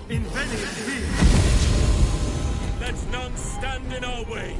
in Venice. Let none stand in our way.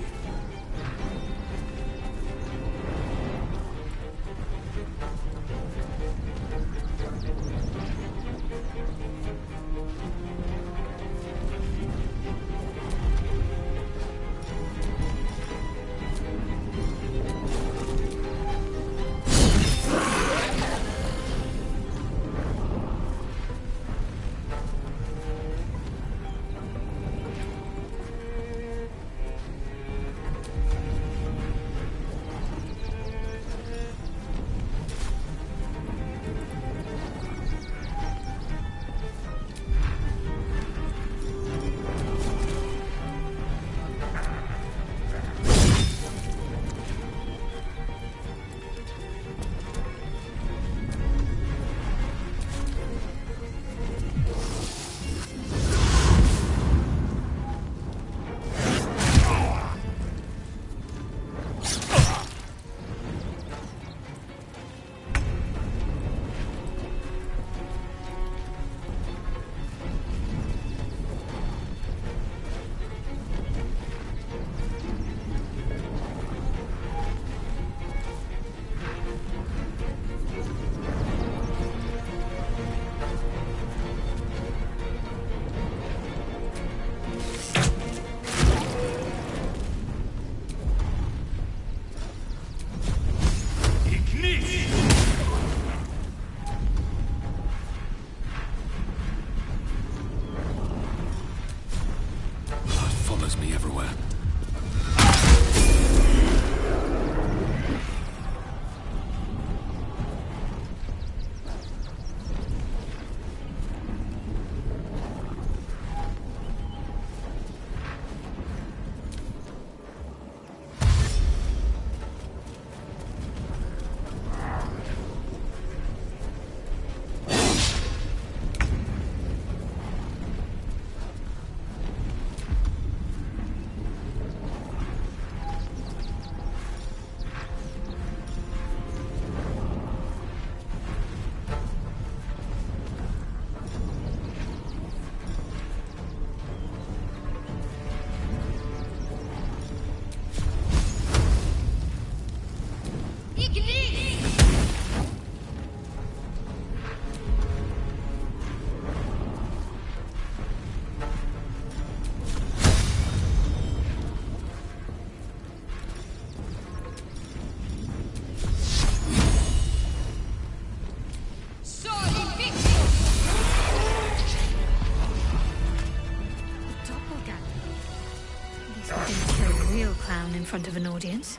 In front of an audience.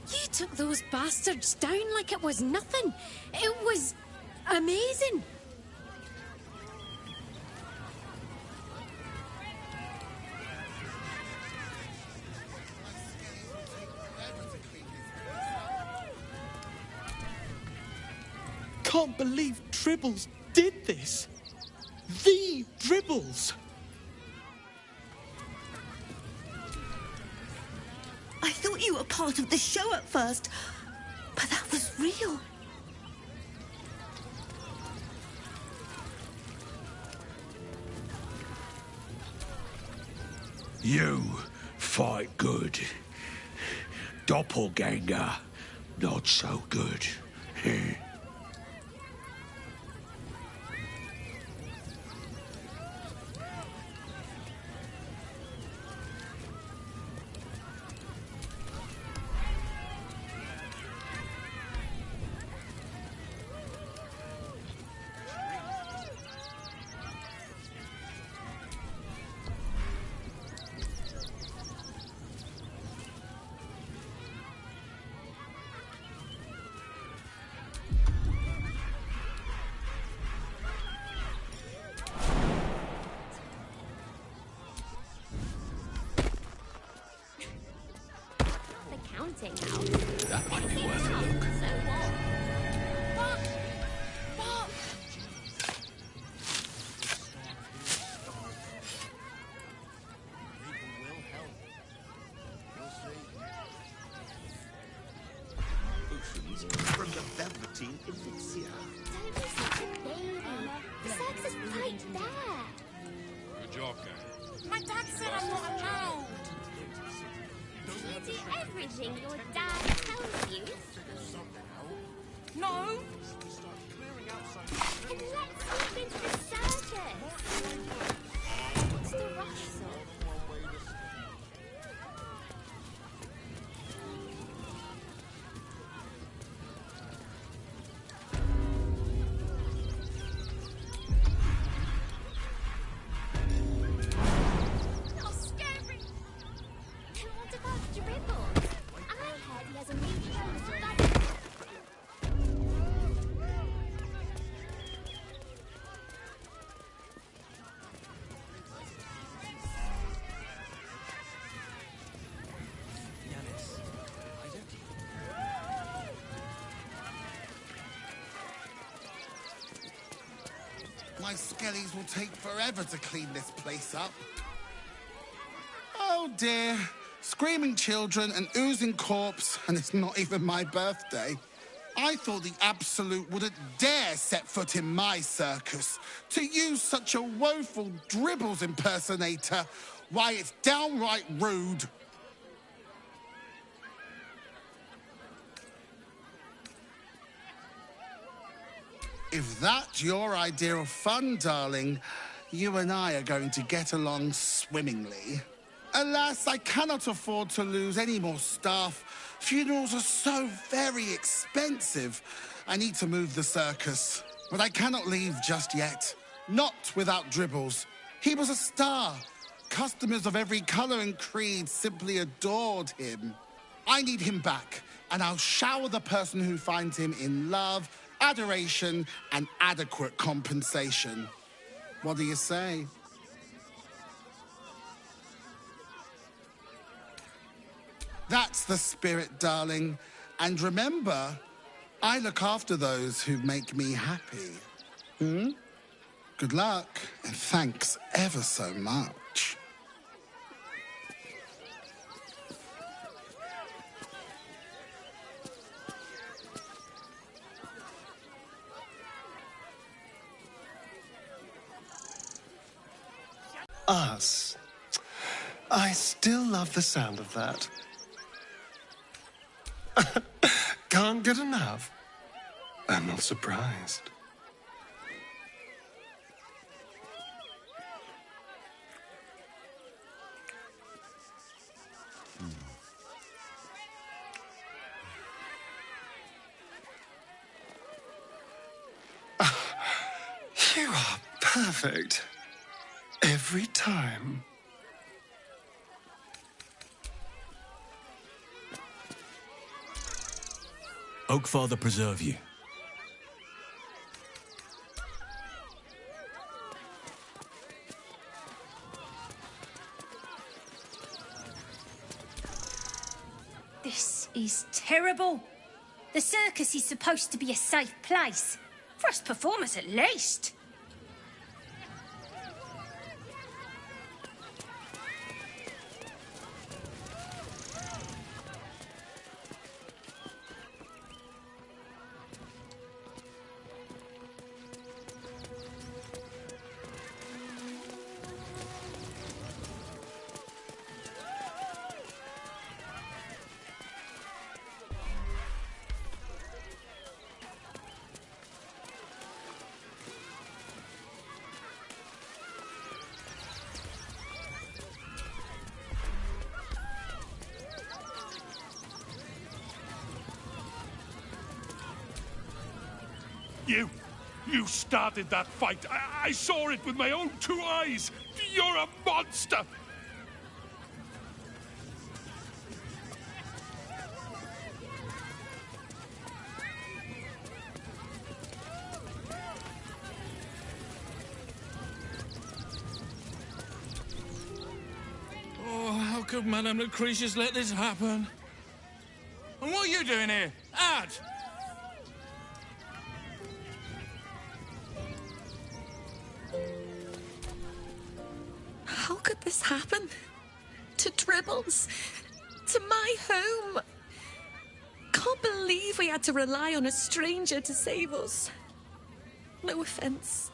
You took those bastards down like it was nothing. It was amazing. Can't believe Dribbles did this. The Dribbles! I thought you were part of the show at first, but that was real. You fight good. Doppelganger, not so good. That might be worth a look. Potions. velveteen elixir. Don't be such a baby. The circus is right there. Good job, Gary. My dad said I'm not allowed. You do everything your dad tells you. No. And let's slip into the circus. What's the rustle? Not scary. And what about Dribble? I heard he has a new proposal that... My skellies will take forever to clean this place up. Oh dear. Screaming children, an oozing corpse, and it's not even my birthday. I thought the Absolute wouldn't dare set foot in my circus. To use such a woeful Dribbles impersonator, why, it's downright rude. If that's your idea of fun, darling, you and I are going to get along swimmingly. Alas, I cannot afford to lose any more staff. Funerals are so very expensive. I need to move the circus, but I cannot leave just yet. Not without Dribbles. He was a star. Customers of every colour and creed simply adored him. I need him back, and I'll shower the person who finds him in love, adoration, and adequate compensation. What do you say? That's the spirit, darling. And remember, I look after those who make me happy. Good luck, and thanks ever so much. Us. I still love the sound of that. Can't get enough. I'm not surprised. You are perfect. Every time. Oakfather preserve you. This is terrible. The circus is supposed to be a safe place. For us performers, at least. You started that fight. I saw it with my own 2 eyes. You're a monster. Oh, how could Madame Lucretius let this happen? And what are you doing here? Ad! How could this happen? To Dribbles? To my home? can't believe we had to rely on a stranger to save us. No offense.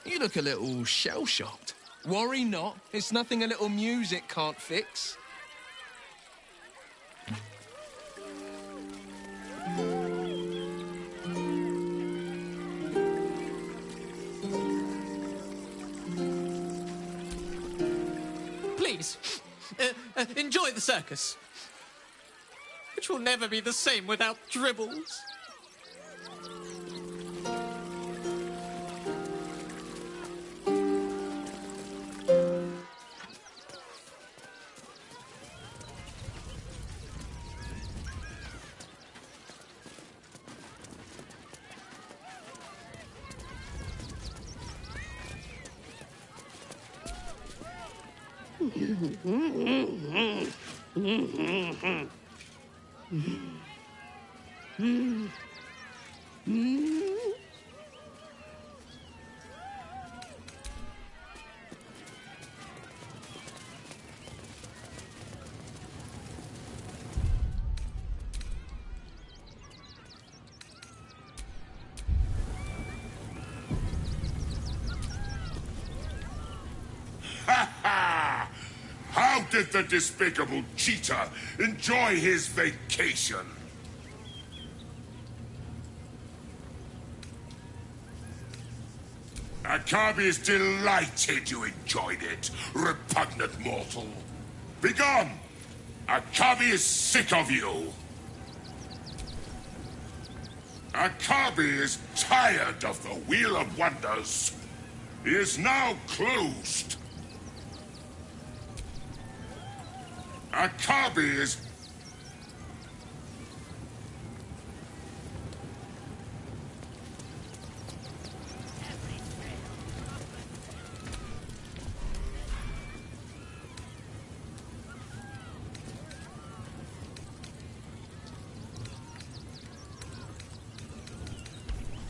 You look a little shell-shocked. Worry not. It's nothing a little music can't fix. Please, enjoy the circus, which will never be the same without dribbles. How did the despicable cheater enjoy his vacation? Akabi is delighted you enjoyed it, repugnant mortal. Begone! Akabi is sick of you. Akabi is tired of the Wheel of Wonders. He is now closed. Akabi is...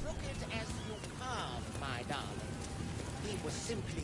Look it as you come, my darling. He was simply...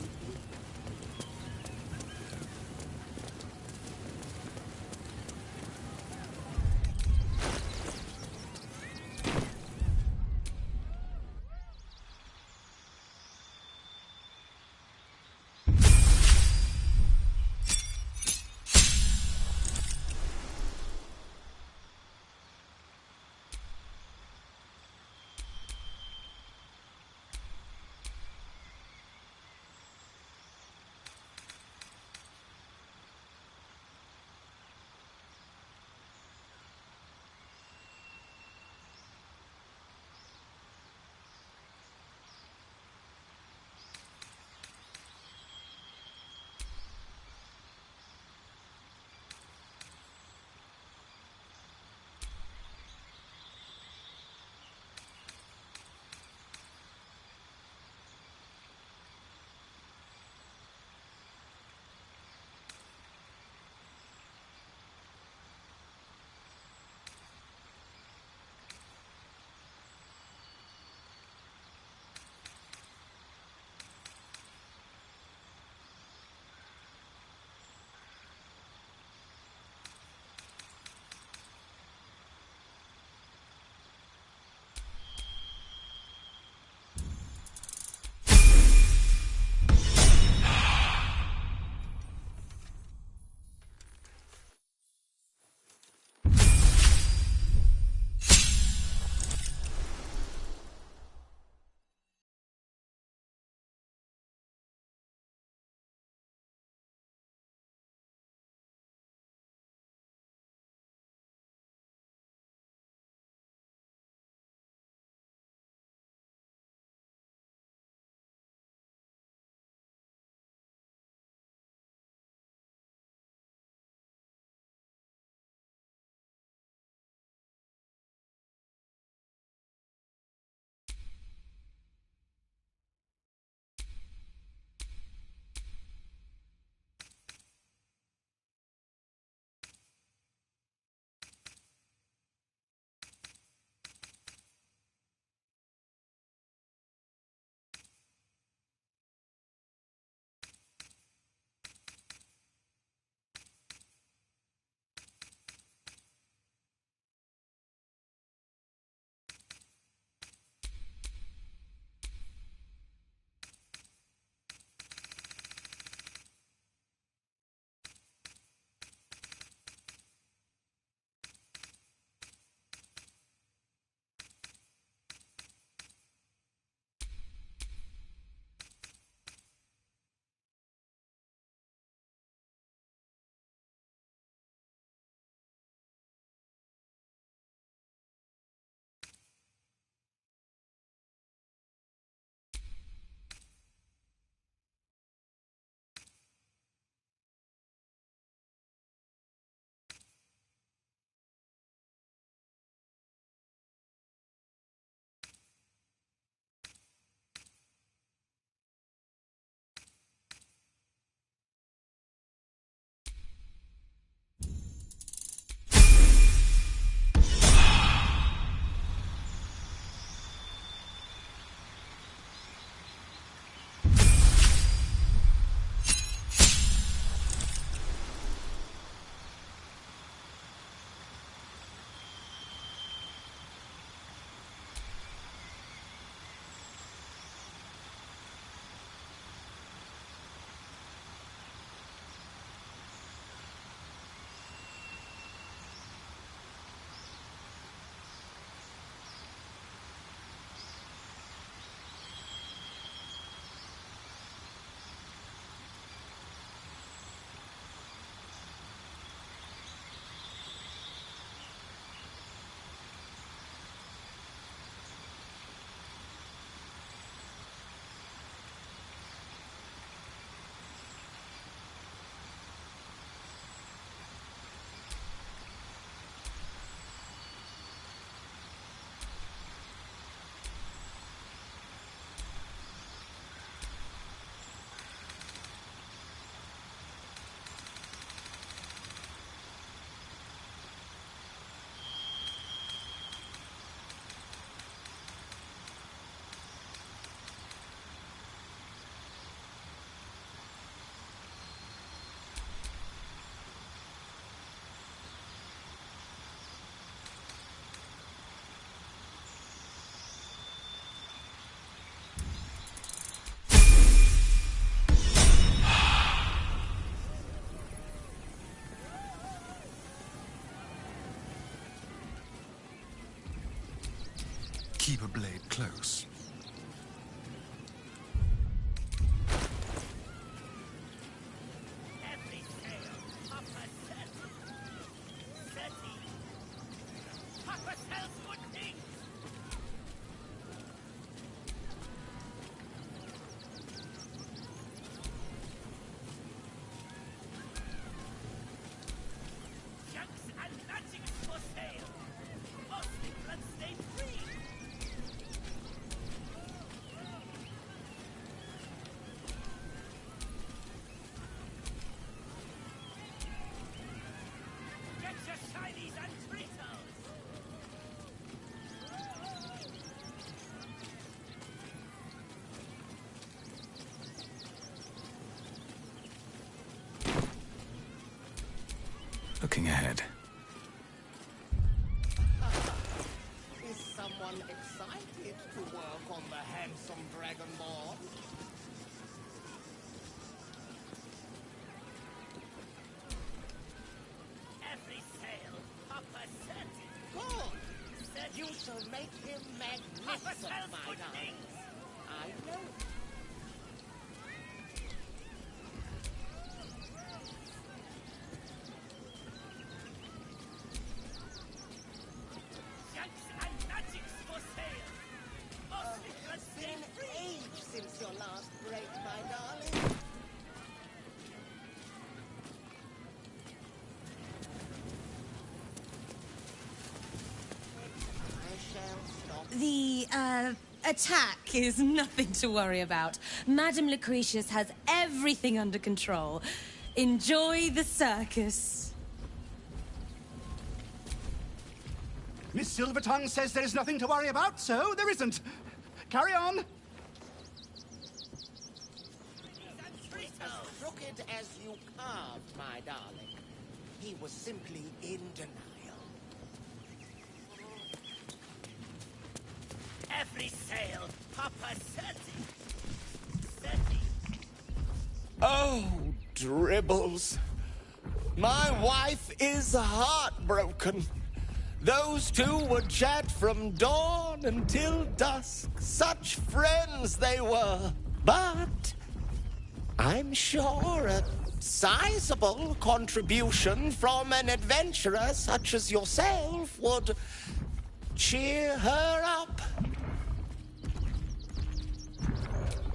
keep a blade close. Looking ahead. Is someone excited to work on the handsome dragonborn? Every sail, upper setting. Good. You shall make him magnificent, my darling. I know. Since your last break, my darling. I shall stop. The, attack is nothing to worry about. Madame Lucretius has everything under control. Enjoy the circus. Miss Silvertongue says there is nothing to worry about, so there isn't. Carry on. As crooked as you carved, my darling. He was simply in denial. Every sail, Papa Setty. Oh, dribbles. My wife is heartbroken. Those two would chat from dawn until dusk. Such friends they were. But I'm sure a sizable contribution from an adventurer such as yourself would cheer her up.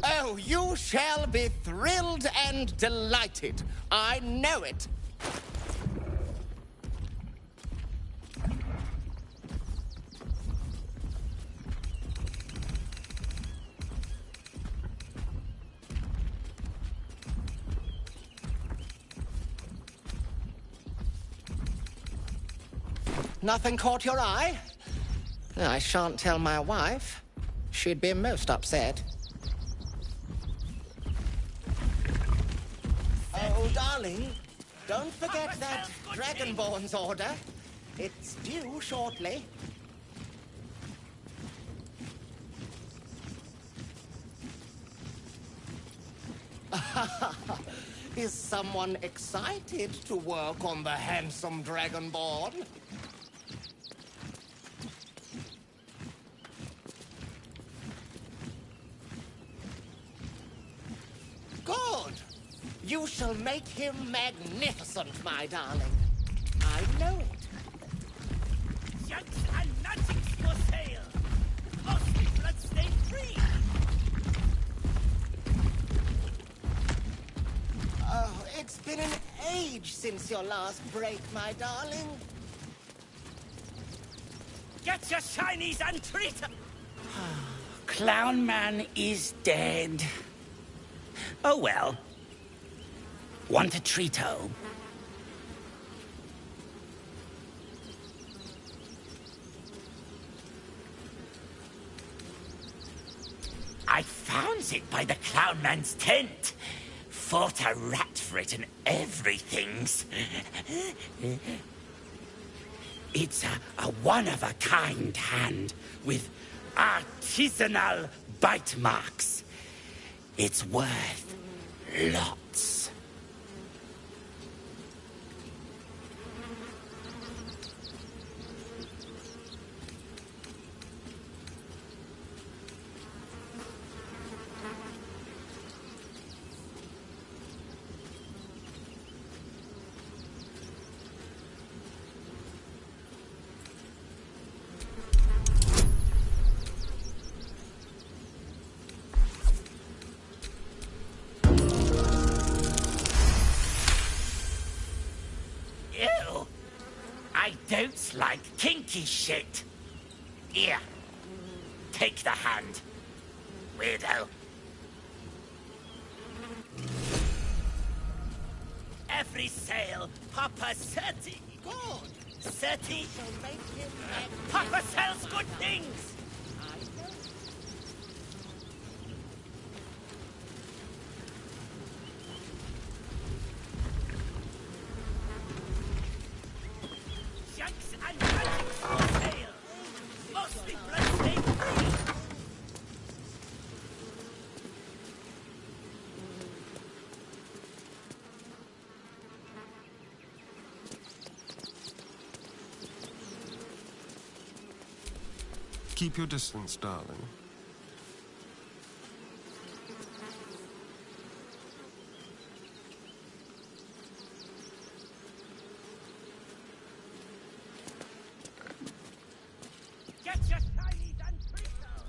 Oh, you shall be thrilled and delighted. I know it. Nothing caught your eye? I shan't tell my wife. She'd be most upset. Oh, darling, don't forget that Dragonborn's order. It's due shortly. Is someone excited to work on the handsome Dragonborn? Good. You shall make him magnificent, my darling. I know it. Jugs and magics for sale. Costly bloodstained free. Oh, it's been an age since your last break, my darling. Get your shinies and treat 'em! Clown Man is dead. Oh well. Want a treato? I found it by the Clown Man's tent. Fought a rat for it and everything's. It's a one-of-a-kind hand with artisanal bite marks. It's worth lots. Ew. I don't like kinky shit. Here. Take the hand. Weirdo. Every sail, Papa 30. Good. 30. Shall make him Papa sells good things. Shanks and magic for sale. Mostly bloodstained green. Keep your distance, darling. Get your shinies and treacle!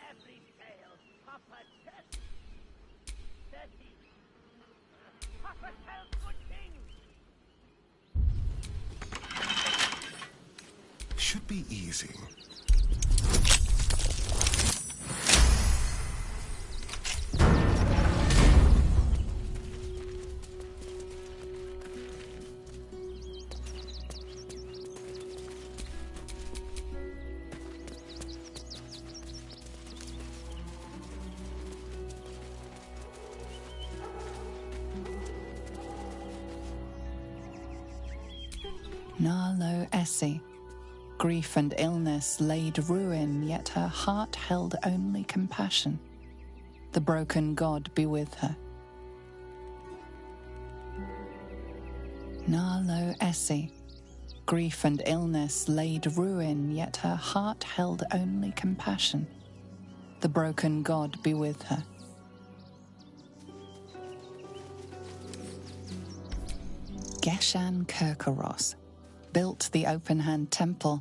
Every sale, Papa 30. Papa sells good things! Should be easy. Narlo Essie. Grief and illness laid ruin, yet her heart held only compassion. The broken God be with her. Narlo Essie. Grief and illness laid ruin, yet her heart held only compassion. The broken God be with her. Geshan Kirkaros built the open-hand temple,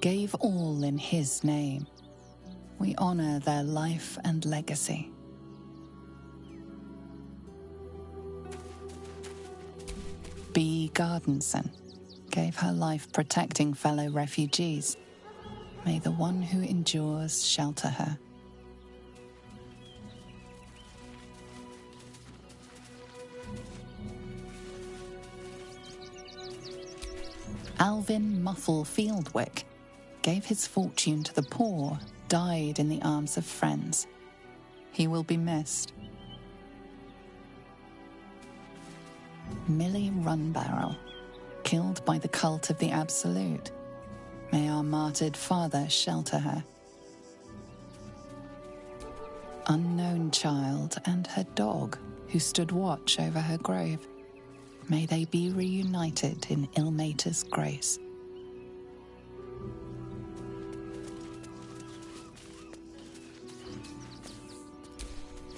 gave all in his name. We honor their life and legacy. B. Gardenson gave her life protecting fellow refugees. May the one who endures shelter her. Alvin Muffle Fieldwick gave his fortune to the poor, died in the arms of friends. He will be missed. Millie Runbarrel, killed by the cult of the Absolute. May our martyred father shelter her. Unknown child and her dog, who stood watch over her grave. May they be reunited in Ilmater's grace.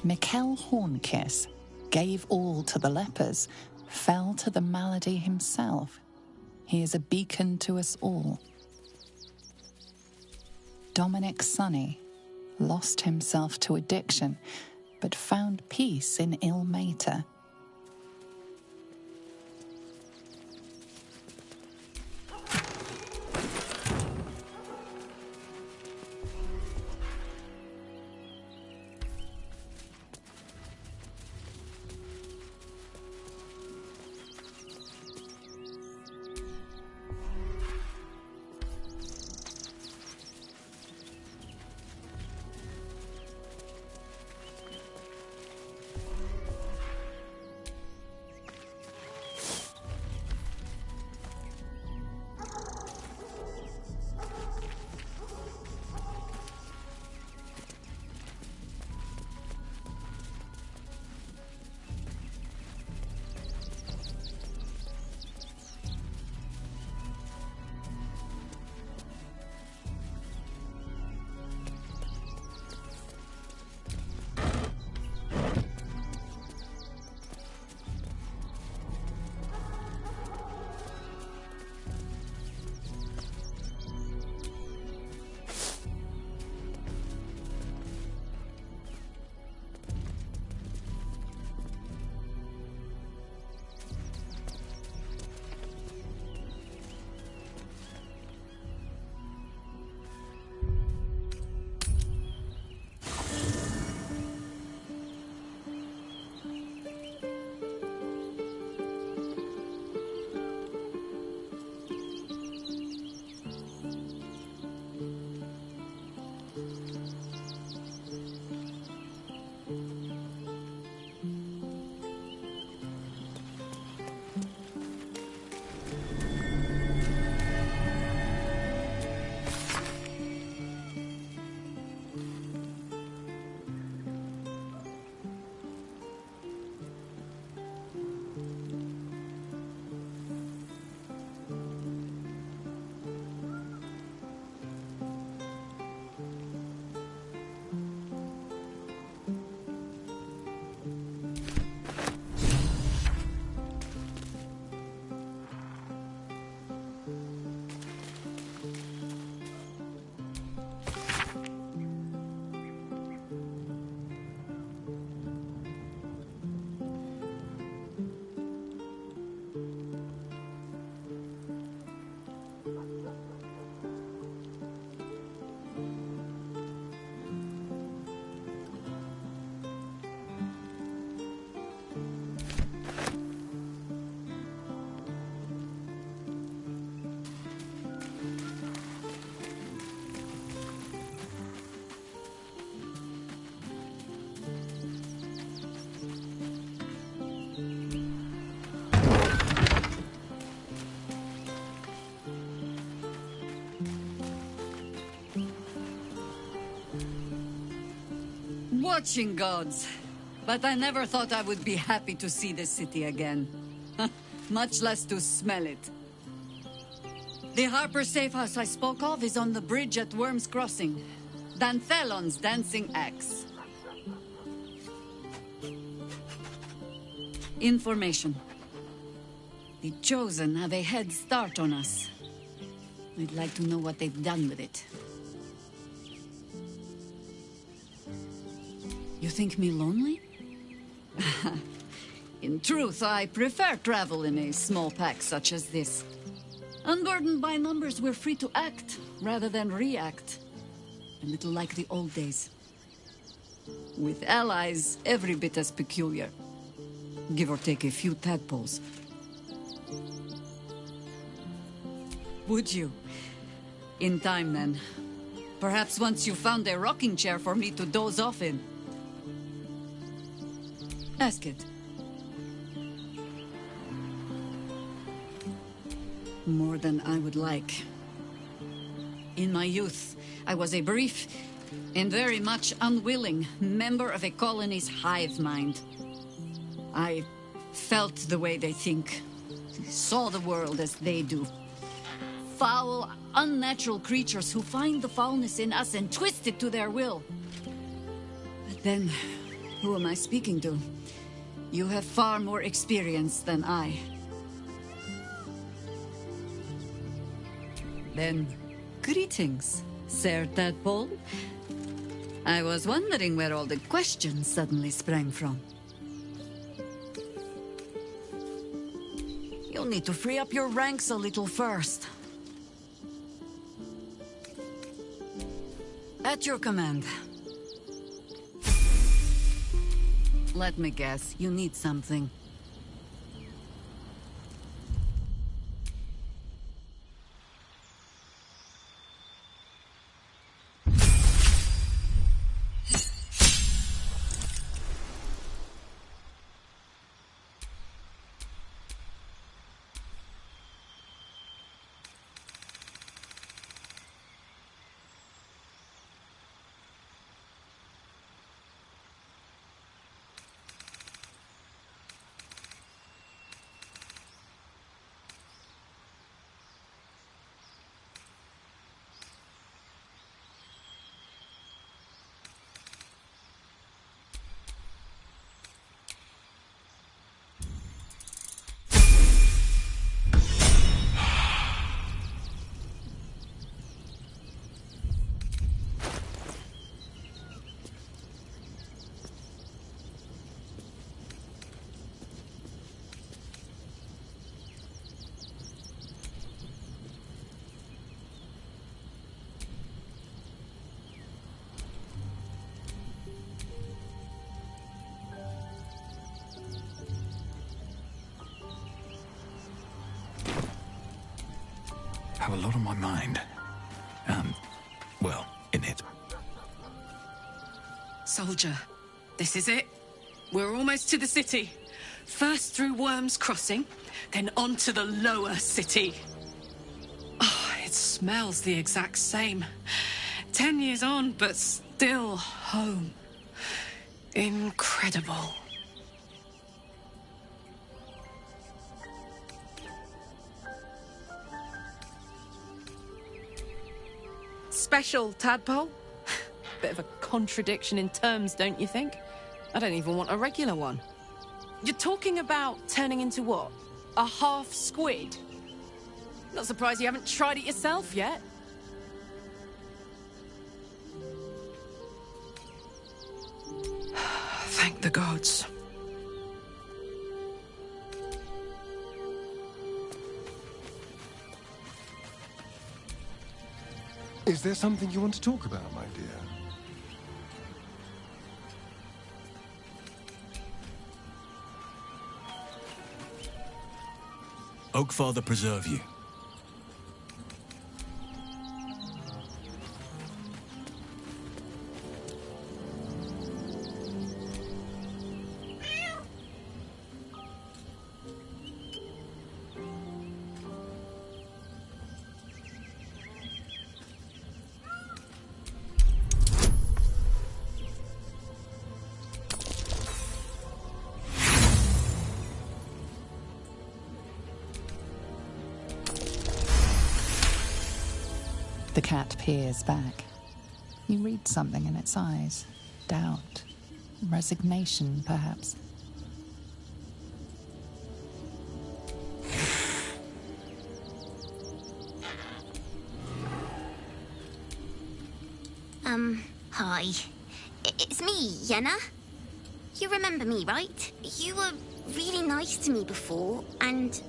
Mikkel Hornkiss gave all to the lepers, fell to the malady himself. He is a beacon to us all. Dominic Sonny lost himself to addiction, but found peace in Ilmater. Watching gods. But I never thought I would be happy to see the city again. Much less to smell it. The Harper safe house I spoke of is on the bridge at Worm's Crossing. Danthelon's dancing axe. Information. The Chosen have a head start on us. I'd like to know what they've done with it. You think me lonely? In truth, I prefer travel in a small pack such as this. Unburdened by numbers, we're free to act rather than react. A little like the old days. With allies, every bit as peculiar. Give or take a few tadpoles. Would you? In time, then. Perhaps once you found a rocking chair for me to doze off in. Ask it. More than I would like. In my youth, I was a brief and very much unwilling member of a colony's hive mind. I felt the way they think, saw the world as they do. Foul, unnatural creatures who find the foulness in us and twist it to their will. But then, who am I speaking to? You have far more experience than I. Then, greetings, Sir Tadpole. I was wondering where all the questions suddenly sprang from. You'll need to free up your ranks a little first. At your command. Let me guess, you need something. Have a lot on my mind. Well, in it. Soldier, this is it. We're almost to the city. First through Worm's Crossing, then on to the lower city. Oh, it smells the exact same. 10 years on, but still home. Incredible. Special, Tadpole? Bit of a contradiction in terms, don't you think? I don't even want a regular one. You're talking about turning into what? A half squid? Not surprised you haven't tried it yourself yet. Thank the gods. Is there something you want to talk about, my dear? Oakfather preserve you. cat peers back. You read something in its eyes. Doubt. Resignation, perhaps. Hi. It's me, Yenna. You remember me, right? You were really nice to me before, and,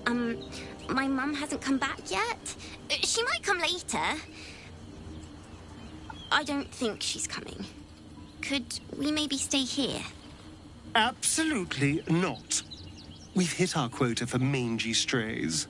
my mum hasn't come back yet. She might come later. I don't think she's coming. Could we maybe stay here? Absolutely not. We've hit our quota for mangy strays.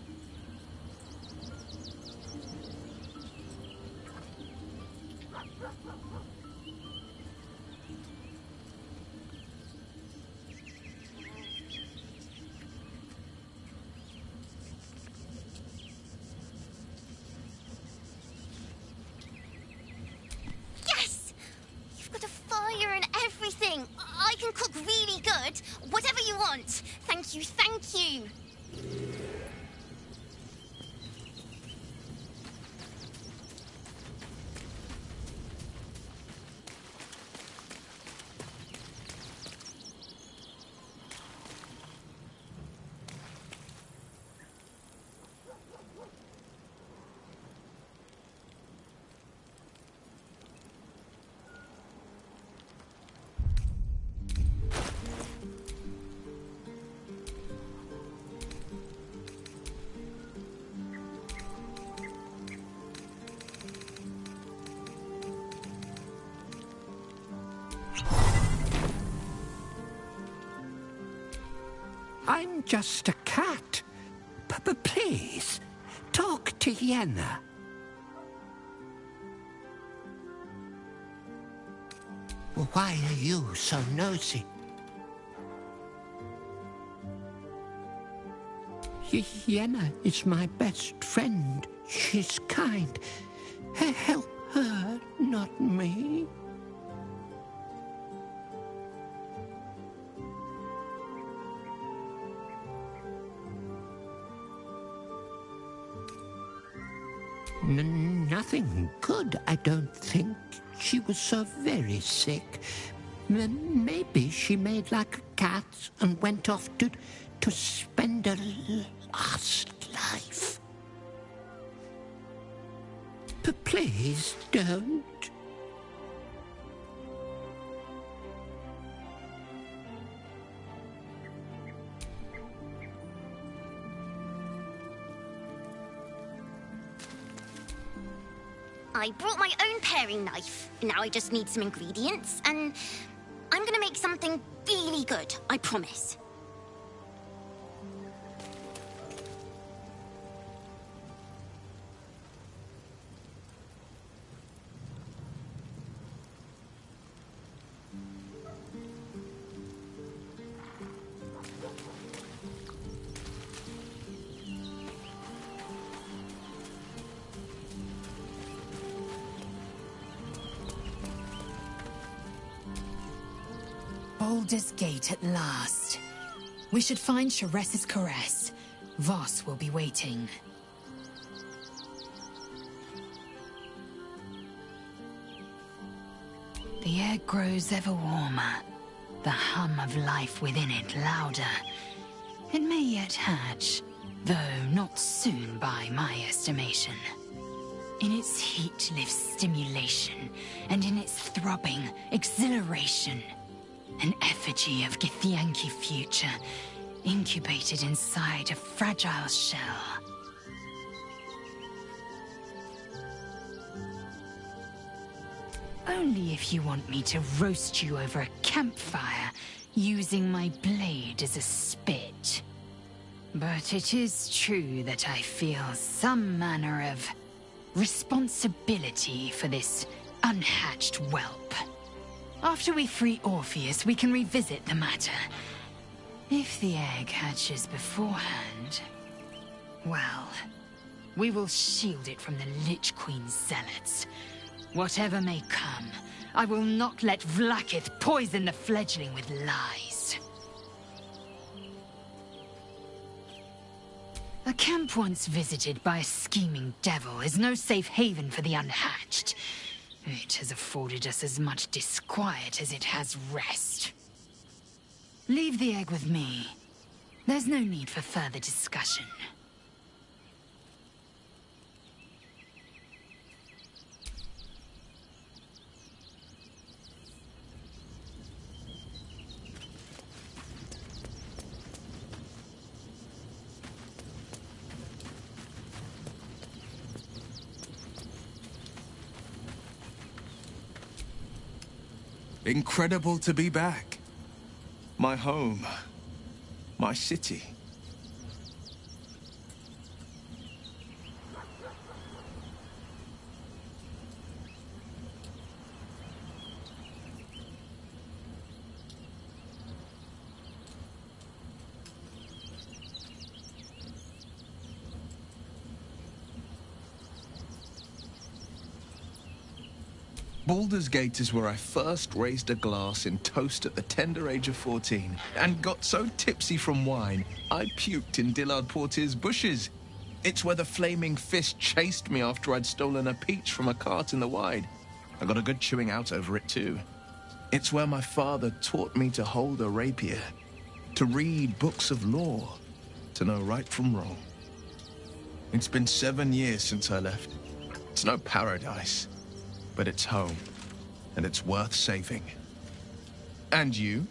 Yes! You've got a fire and everything. I can cook really good. Whatever you want. Thank you, thank you. I'm just a cat. But please, talk to Yenna. Why are you so nosy? Yenna is my best friend. She's kind. Help her, not me. Nothing good, I don't think. She was so very sick. Maybe she made like a cat and went off to spend her last life. But please don't. I brought my own paring knife. Now I just need some ingredients, and I'm gonna make something really good, I promise. Baldur's Gate at last. We should find Sharess's caress. Voss will be waiting. The air grows ever warmer, the hum of life within it louder. It may yet hatch, though not soon by my estimation. In its heat lives stimulation, and in its throbbing, exhilaration. An effigy of Githyanki future, incubated inside a fragile shell. Only if you want me to roast you over a campfire, using my blade as a spit. But it is true that I feel some manner of responsibility for this unhatched whelp. After we free Orpheus, we can revisit the matter. If the egg hatches beforehand, well, we will shield it from the Lich Queen's zealots. Whatever may come, I will not let Vlaakith poison the fledgling with lies. A camp once visited by a scheming devil is no safe haven for the unhatched. It has afforded us as much disquiet as it has rest. Leave the egg with me. There's no need for further discussion. Incredible to be back. My home. My city. Baldur's Gate is where I first raised a glass in toast at the tender age of 14 and got so tipsy from wine, I puked in Dillard Portier's bushes. It's where the flaming fist chased me after I'd stolen a peach from a cart in the Wide. I got a good chewing out over it too. It's where my father taught me to hold a rapier, to read books of law, to know right from wrong. It's been 7 years since I left. It's no paradise. But it's home, and it's worth saving. And you?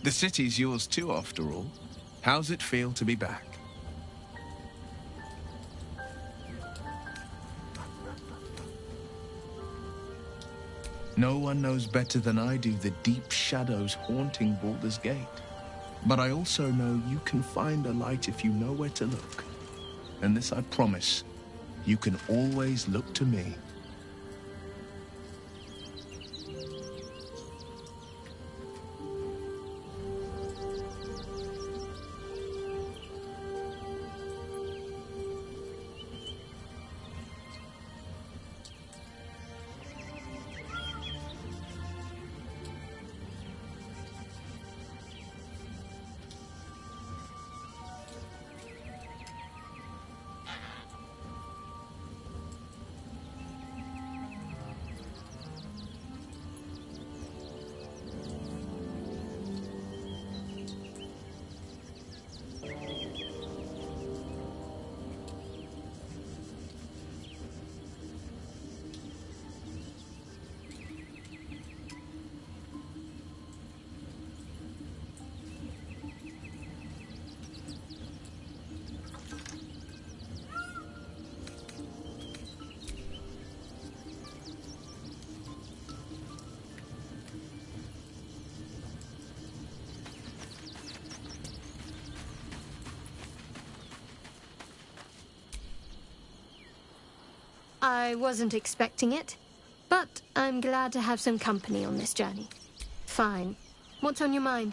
The city's yours too, after all. How's it feel to be back? No one knows better than I do the deep shadows haunting Baldur's Gate. But I also know you can find a light if you know where to look. And this I promise, you can always look to me. I wasn't expecting it, but I'm glad to have some company on this journey. Fine. What's on your mind?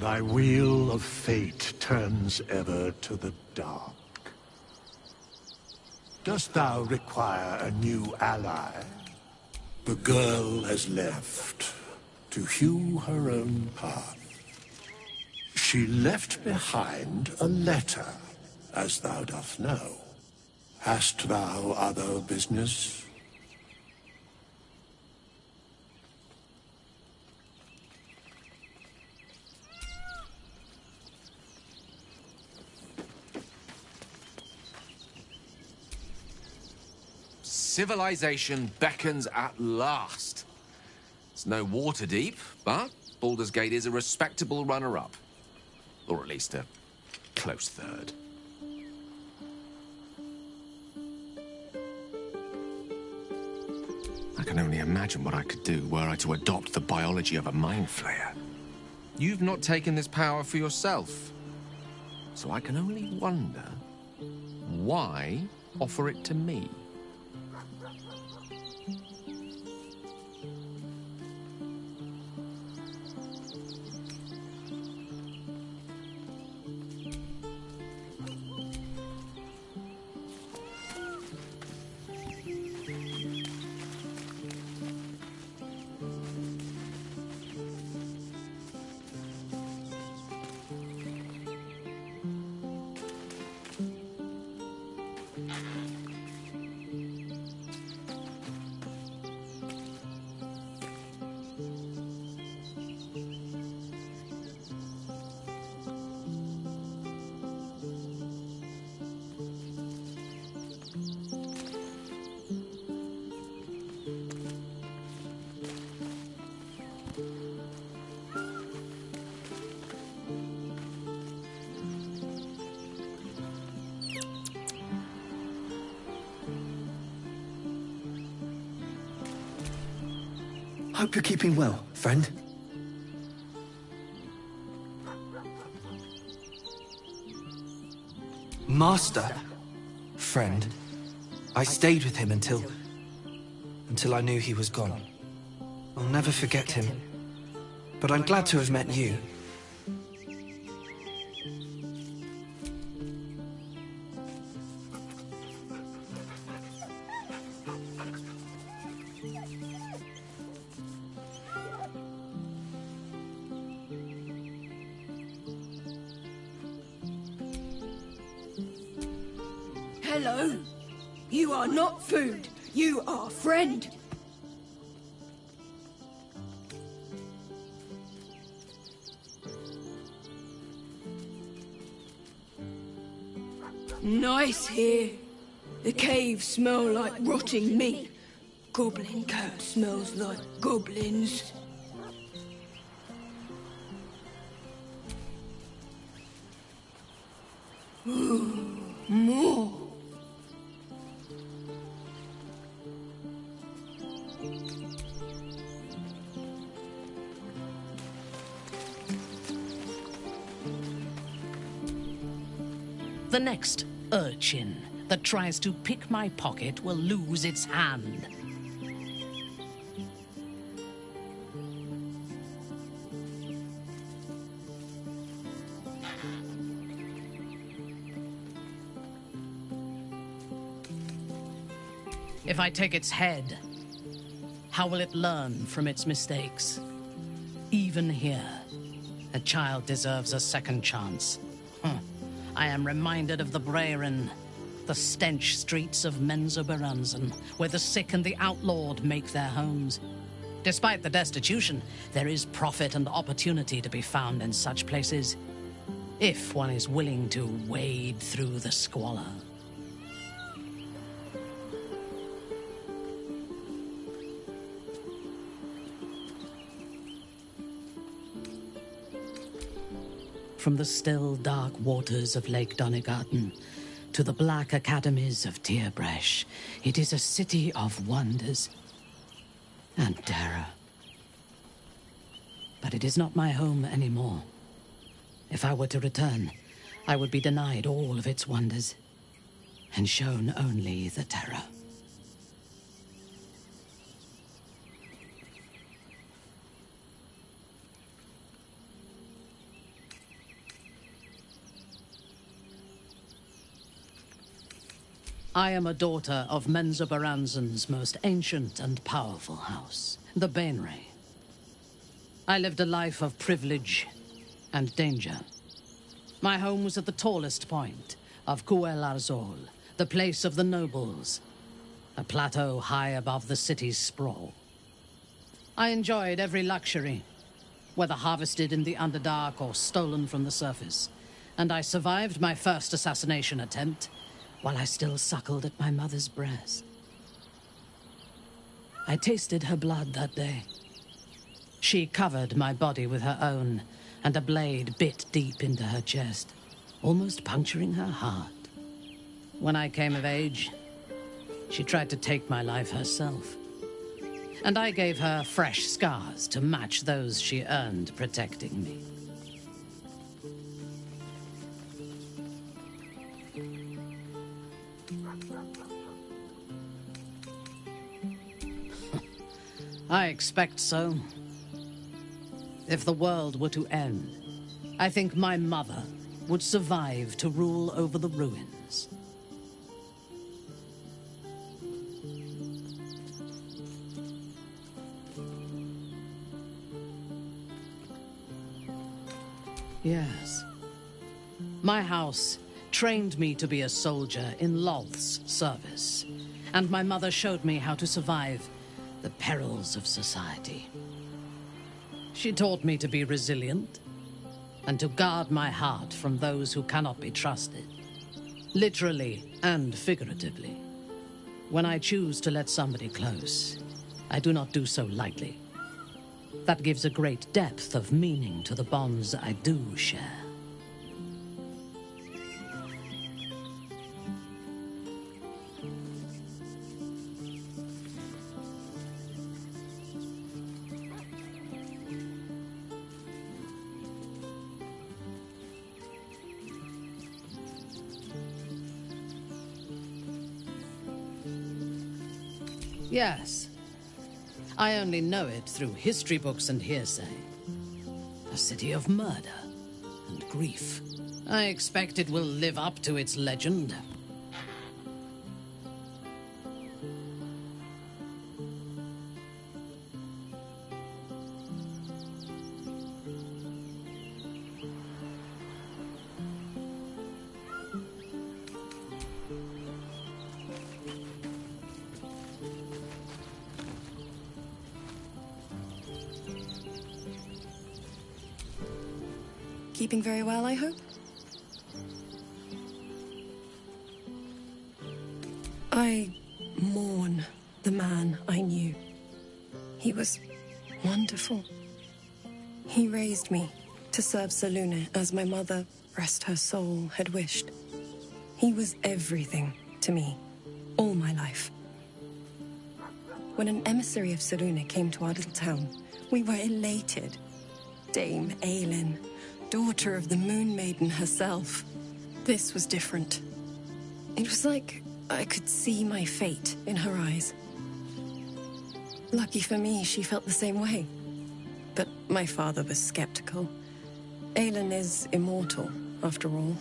Thy wheel of fate turns ever to the dark. Dost thou require a new ally? The girl has left to hew her own path. She left behind a letter, as thou dost know. Hast thou other business? Civilization beckons at last. It's no Waterdeep, but Baldur's Gate is a respectable runner-up. Or at least a close third. I can only imagine what I could do were I to adopt the biology of a mind flayer. You've not taken this power for yourself. So I can only wonder, why offer it to me? Hope you're keeping well, friend. Master? Friend. I stayed with him until I knew he was gone. I'll never forget him. But I'm glad to have met you. Hello. You are not food. You are friend. Nice here. The caves smell like rotting meat. Goblin cat smells like goblins. Ooh, more. The next urchin that tries to pick my pocket will lose its hand. If I take its head, how will it learn from its mistakes? Even here, a child deserves a second chance. I am reminded of the Brehren, the stench streets of Menzoberranzan, where the sick and the outlawed make their homes. Despite the destitution, there is profit and opportunity to be found in such places, if one is willing to wade through the squalor. From the still, dark waters of Lake Donegarten to the black academies of Tierbresh, it is a city of wonders and terror. But it is not my home anymore. If I were to return, I would be denied all of its wonders and shown only the terror. I am a daughter of Menzoberranzan's most ancient and powerful house, the Bainray. I lived a life of privilege and danger. My home was at the tallest point of Cuel Arzol, the place of the nobles, a plateau high above the city's sprawl. I enjoyed every luxury, whether harvested in the Underdark or stolen from the surface, and I survived my first assassination attempt while I still suckled at my mother's breast. I tasted her blood that day. She covered my body with her own, and a blade bit deep into her chest, almost puncturing her heart. When I came of age, she tried to take my life herself, and I gave her fresh scars to match those she earned protecting me. I expect so. If the world were to end, I think my mother would survive to rule over the ruins. Yes. My house trained me to be a soldier in Loth's service, and my mother showed me how to survive the perils of society. She taught me to be resilient and to guard my heart from those who cannot be trusted, literally and figuratively. When I choose to let somebody close, I do not do so lightly. That gives a great depth of meaning to the bonds I do share. Yes. I only know it through history books and hearsay. A city of murder and grief. I expect it will live up to its legend. Keeping very well, I hope? I mourn the man I knew. He was wonderful. He raised me to serve Selûne as my mother, rest her soul, had wished. He was everything to me, all my life. When an emissary of Selûne came to our little town, we were elated. Dame Aelin, daughter of the Moon Maiden herself. This was different. It was like I could see my fate in her eyes. Lucky for me, she felt the same way. But my father was skeptical. Aelin is immortal, after all.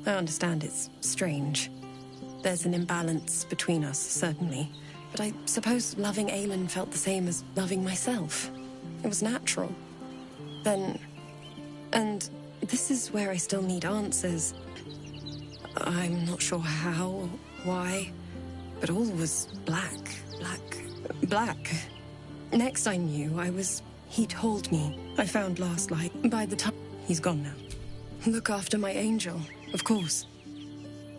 I understand it's strange. There's an imbalance between us, certainly. But I suppose loving Aelin felt the same as loving myself. It was natural. Then... And this is where I still need answers. I'm not sure how, why, but all was black. Next I knew, he told me I found last light. By the time... He's gone now. Look after my angel, of course.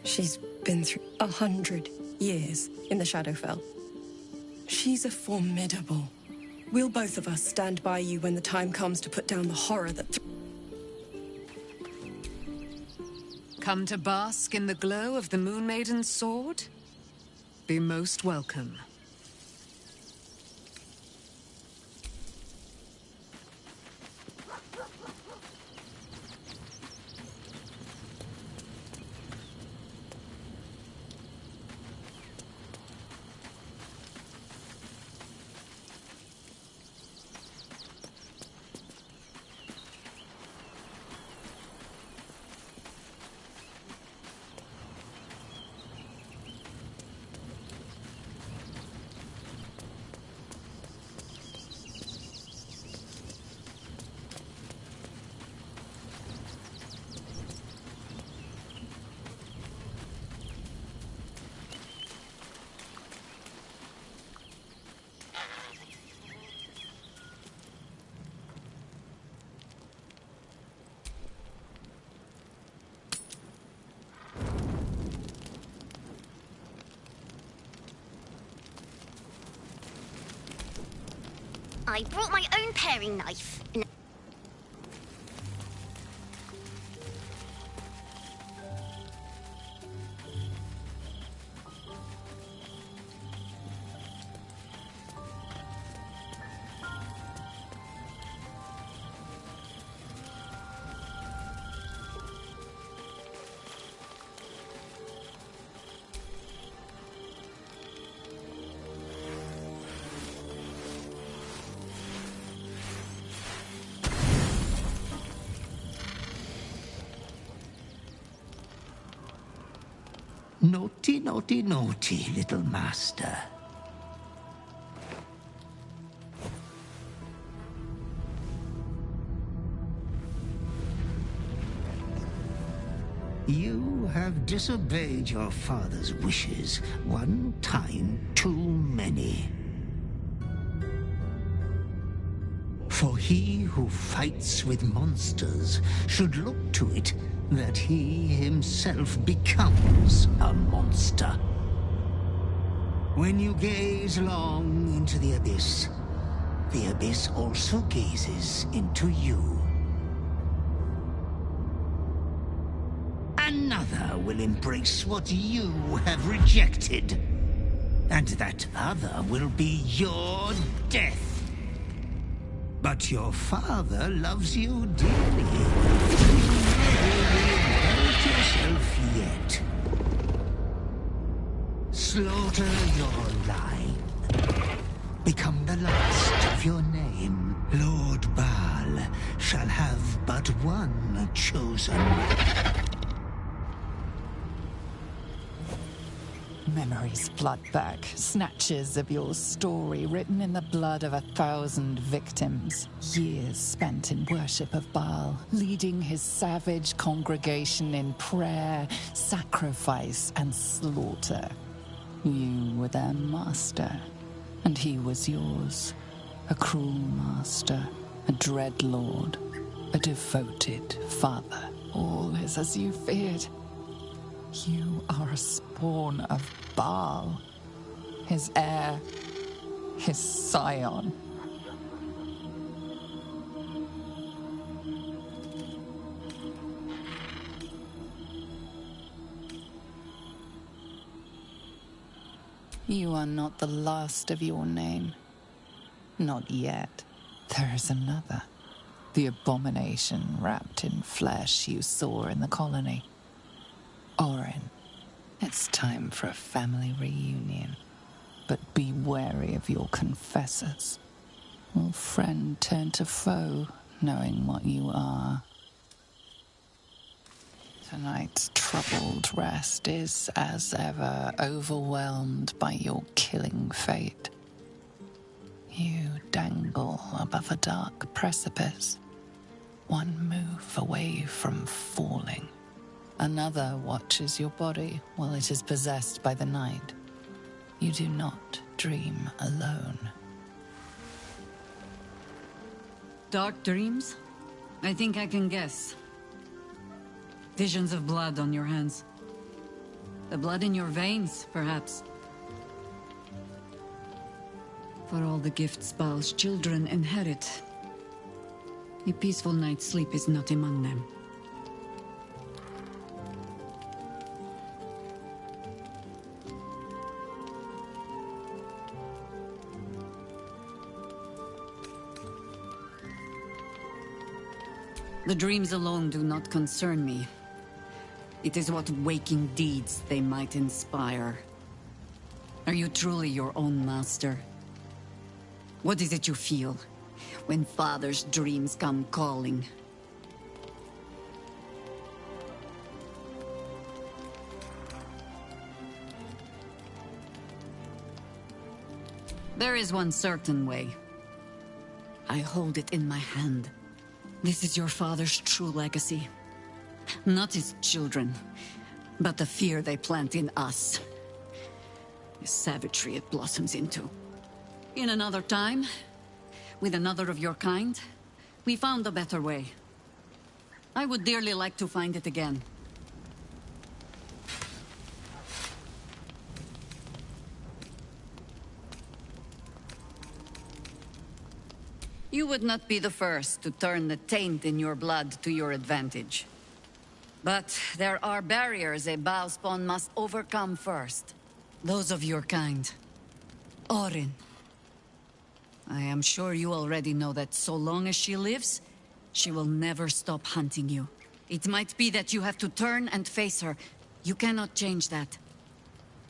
She's been through 100 years in the Shadowfell. She's a formidable. We'll both of us stand by you when the time comes to put down the horror that... Come to bask in the glow of the Moon Maiden's sword? Be most welcome. I brought my own paring knife. Naughty, naughty, naughty, little master. You have disobeyed your father's wishes one time too many. For he who fights with monsters should look to it that he himself becomes a monster. When you gaze long into the abyss also gazes into you. Another will embrace what you have rejected, and that other will be your death. But your father loves you dearly. Hurt yourself yet. Slaughter your line, become the last of your name. Lord Baal shall have but one chosen. Memories flood back, snatches of your story written in the blood of 1,000 victims. Years spent in worship of Baal, leading his savage congregation in prayer, sacrifice, and slaughter. You were their master, and he was yours. A cruel master, a dread lord, a devoted father. All is as you feared. You are a spawn of Baal, his heir, his scion. You are not the last of your name. Not yet. There is another. The abomination wrapped in flesh you saw in the colony. Orin, it's time for a family reunion. But be wary of your confessors. Will friend turn to foe, knowing what you are? Tonight's troubled rest is, as ever, overwhelmed by your killing fate. You dangle above a dark precipice, one move away from falling. Another watches your body while it is possessed by the night. You do not dream alone. Dark dreams? I think I can guess. Visions of blood on your hands. The blood in your veins, perhaps. For all the gifts Baal's children inherit, a peaceful night's sleep is not among them. The dreams alone do not concern me. It is what waking deeds they might inspire. Are you truly your own master? What is it you feel when Father's dreams come calling? There is one certain way. I hold it in my hand. This is your father's true legacy. Not his children, but the fear they plant in us. The savagery it blossoms into. In another time, with another of your kind, we found a better way. I would dearly like to find it again. You would not be the first to turn the taint in your blood to your advantage. But there are barriers a Baal spawn must overcome first. Those of your kind. Orin. I am sure you already know that so long as she lives, she will never stop hunting you. It might be that you have to turn and face her. You cannot change that.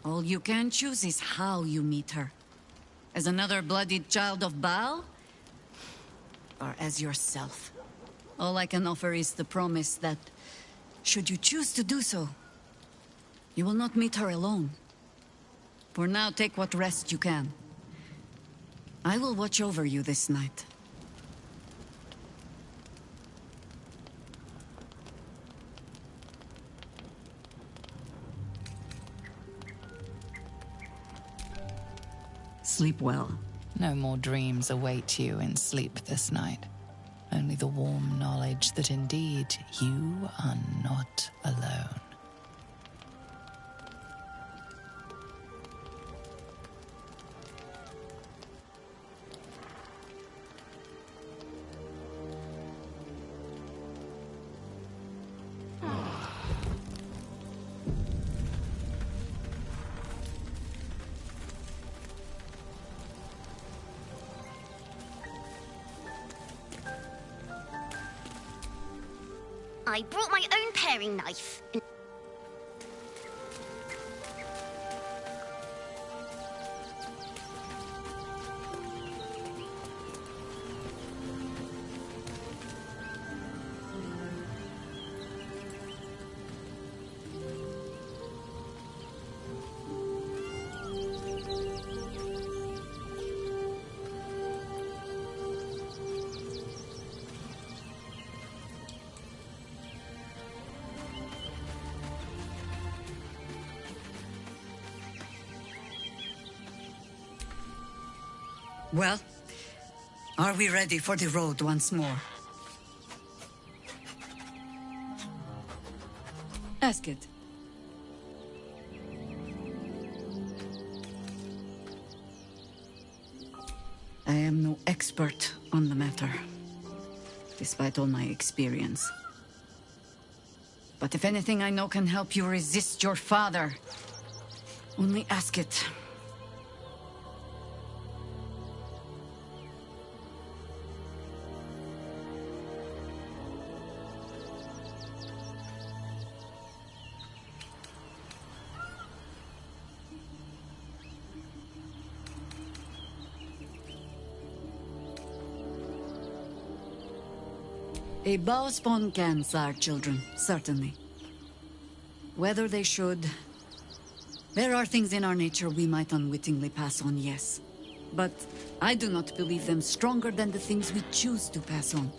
All you can choose is how you meet her. As another bloodied child of Baal? Or as yourself? All I can offer is the promise that, should you choose to do so, you will not meet her alone. For now, take what rest you can. I will watch over you this night. Sleep well. No more dreams await you in sleep this night. Only the warm knowledge that indeed you are not alone. I brought my own paring knife. Well, are we ready for the road once more? Ask it. I am no expert on the matter, despite all my experience. But if anything I know can help you resist your father, only ask it. A bow spawn can sire children, certainly. Whether they should... There are things in our nature we might unwittingly pass on, yes. But I do not believe them stronger than the things we choose to pass on.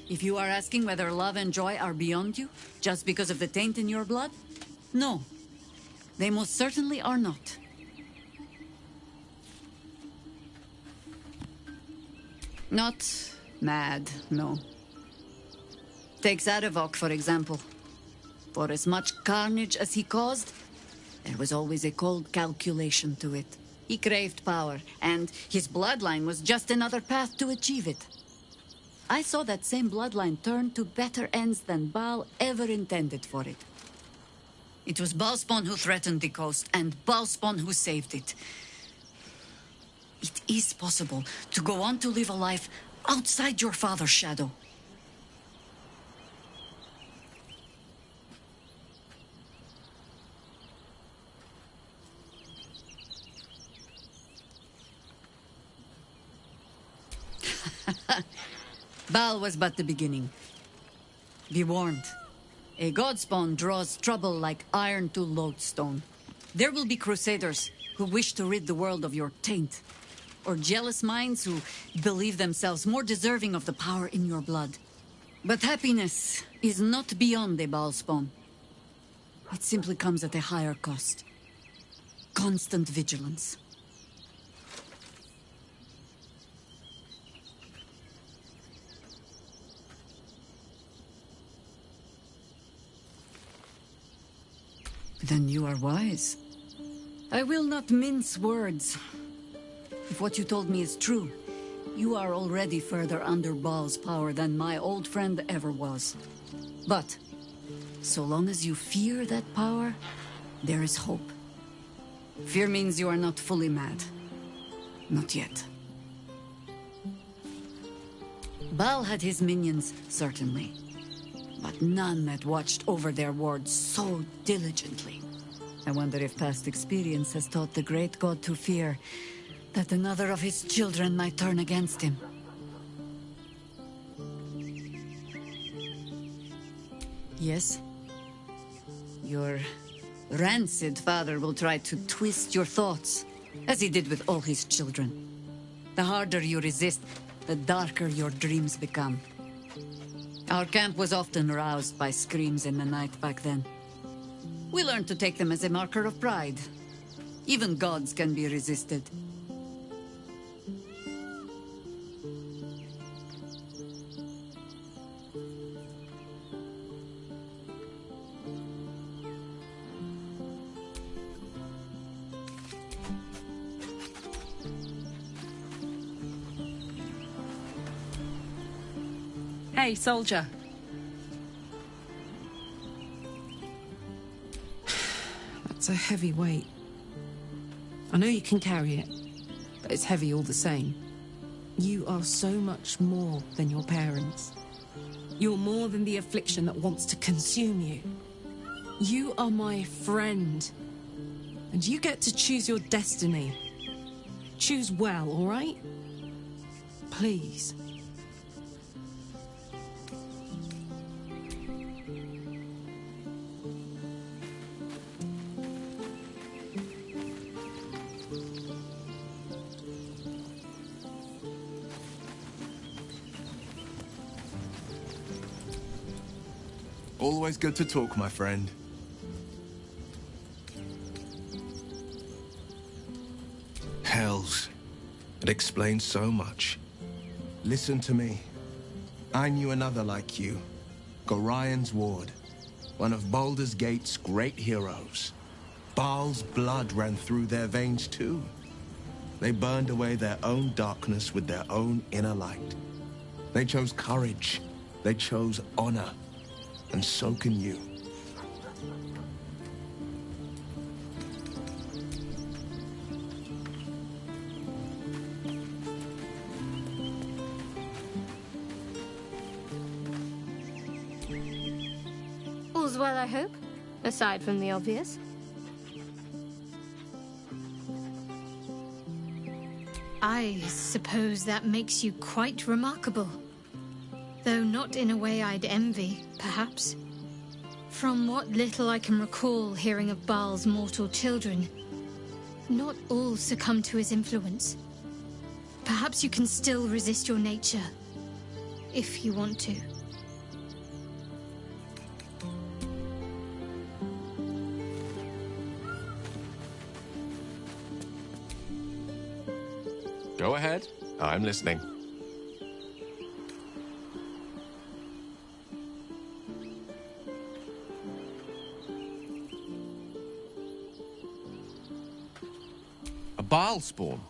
If you are asking whether love and joy are beyond you, just because of the taint in your blood, no. They most certainly are not. Not mad, no. Take Zadivok, for example. For as much carnage as he caused, there was always a cold calculation to it. He craved power, and his bloodline was just another path to achieve it. I saw that same bloodline turn to better ends than Baal ever intended for it. It was Baalspawn who threatened the coast, and Baalspawn who saved it. It is possible to go on to live a life outside your father's shadow. Baal was but the beginning. Be warned. A godspawn draws trouble like iron to lodestone. There will be crusaders who wish to rid the world of your taint, or jealous minds who believe themselves more deserving of the power in your blood. But happiness is not beyond a Baalspawn. It simply comes at a higher cost. Constant vigilance. Then you are wise. I will not mince words. If what you told me is true, you are already further under Baal's power than my old friend ever was. But, so long as you fear that power, there is hope. Fear means you are not fully mad. Not yet. Baal had his minions, certainly. But none that watched over their wards so diligently. I wonder if past experience has taught the great god to fear that another of his children might turn against him. Yes? Your rancid father will try to twist your thoughts, as he did with all his children. The harder you resist, the darker your dreams become. Our camp was often roused by screams in the night back then. We learned to take them as a marker of pride. Even gods can be resisted. Hey, soldier. That's a heavy weight. I know you can carry it, but it's heavy all the same. You are so much more than your parents. You're more than the affliction that wants to consume you. You are my friend. And you get to choose your destiny. Choose well, all right? Please. Always good to talk, my friend. Hell's It explains so much. Listen to me. I knew another like you. Gorion's ward. One of Baldur's Gate's great heroes. Baal's blood ran through their veins too. They burned away their own darkness with their own inner light. They chose courage. They chose honor. And so can you. All's well, I hope, aside from the obvious. I suppose that makes you quite remarkable. Though not in a way I'd envy, perhaps. From what little I can recall hearing of Baal's mortal children, not all succumb to his influence. Perhaps you can still resist your nature, if you want to. Go ahead. I'm listening. A Baal spawn?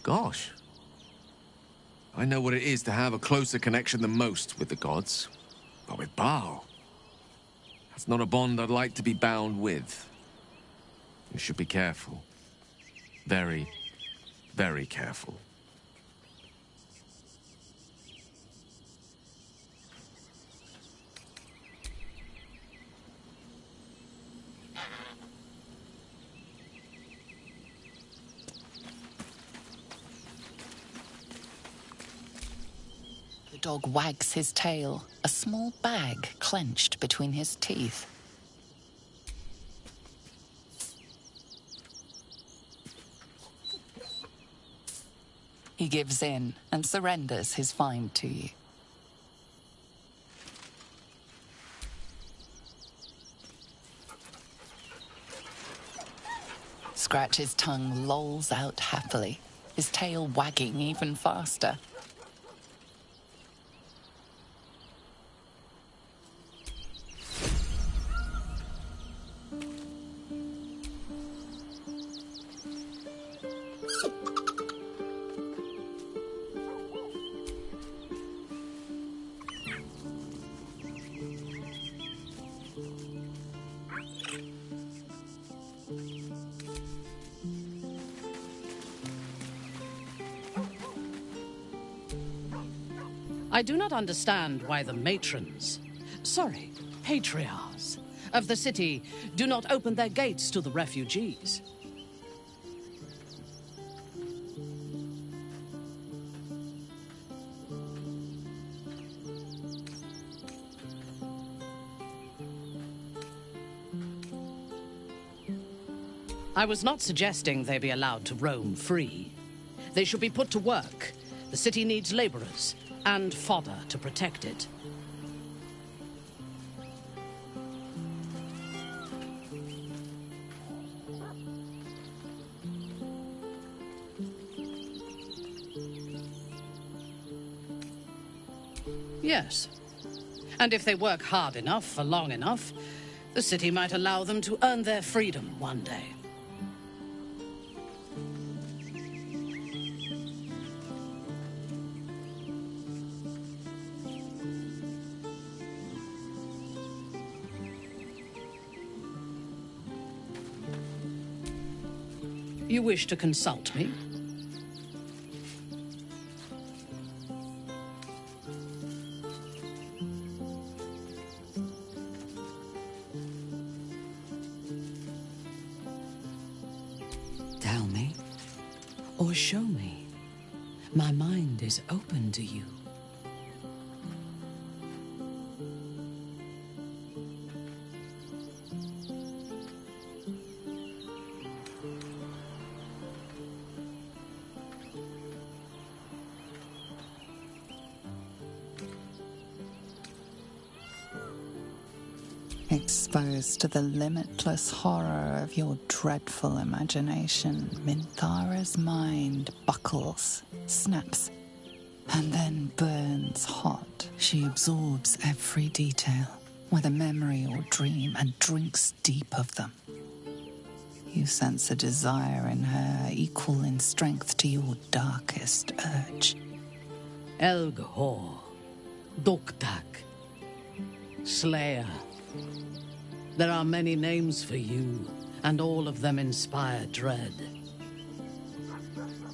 Gosh. I know what it is to have a closer connection than most with the gods. But with Baal, that's not a bond I'd like to be bound with. You should be careful. Very, very careful. The dog wags his tail, a small bag clenched between his teeth. He gives in and surrenders his find to you. Scratch's tongue lolls out happily, his tail wagging even faster. I do not understand why the matrons, patriarchs of the city do not open their gates to the refugees. I was not suggesting they be allowed to roam free. They should be put to work. The city needs laborers and fodder to protect it. Yes. And if they work hard enough for long enough, the city might allow them to earn their freedom one day. You wish to consult me? Tell me, or show me. My mind is open to you. Exposed to the limitless horror of your dreadful imagination, Minthara's mind buckles, snaps, and then burns hot. She absorbs every detail, whether memory or dream, and drinks deep of them. You sense a desire in her equal in strength to your darkest urge. Elghor, Doktak, Slayer. There are many names for you, and all of them inspire dread.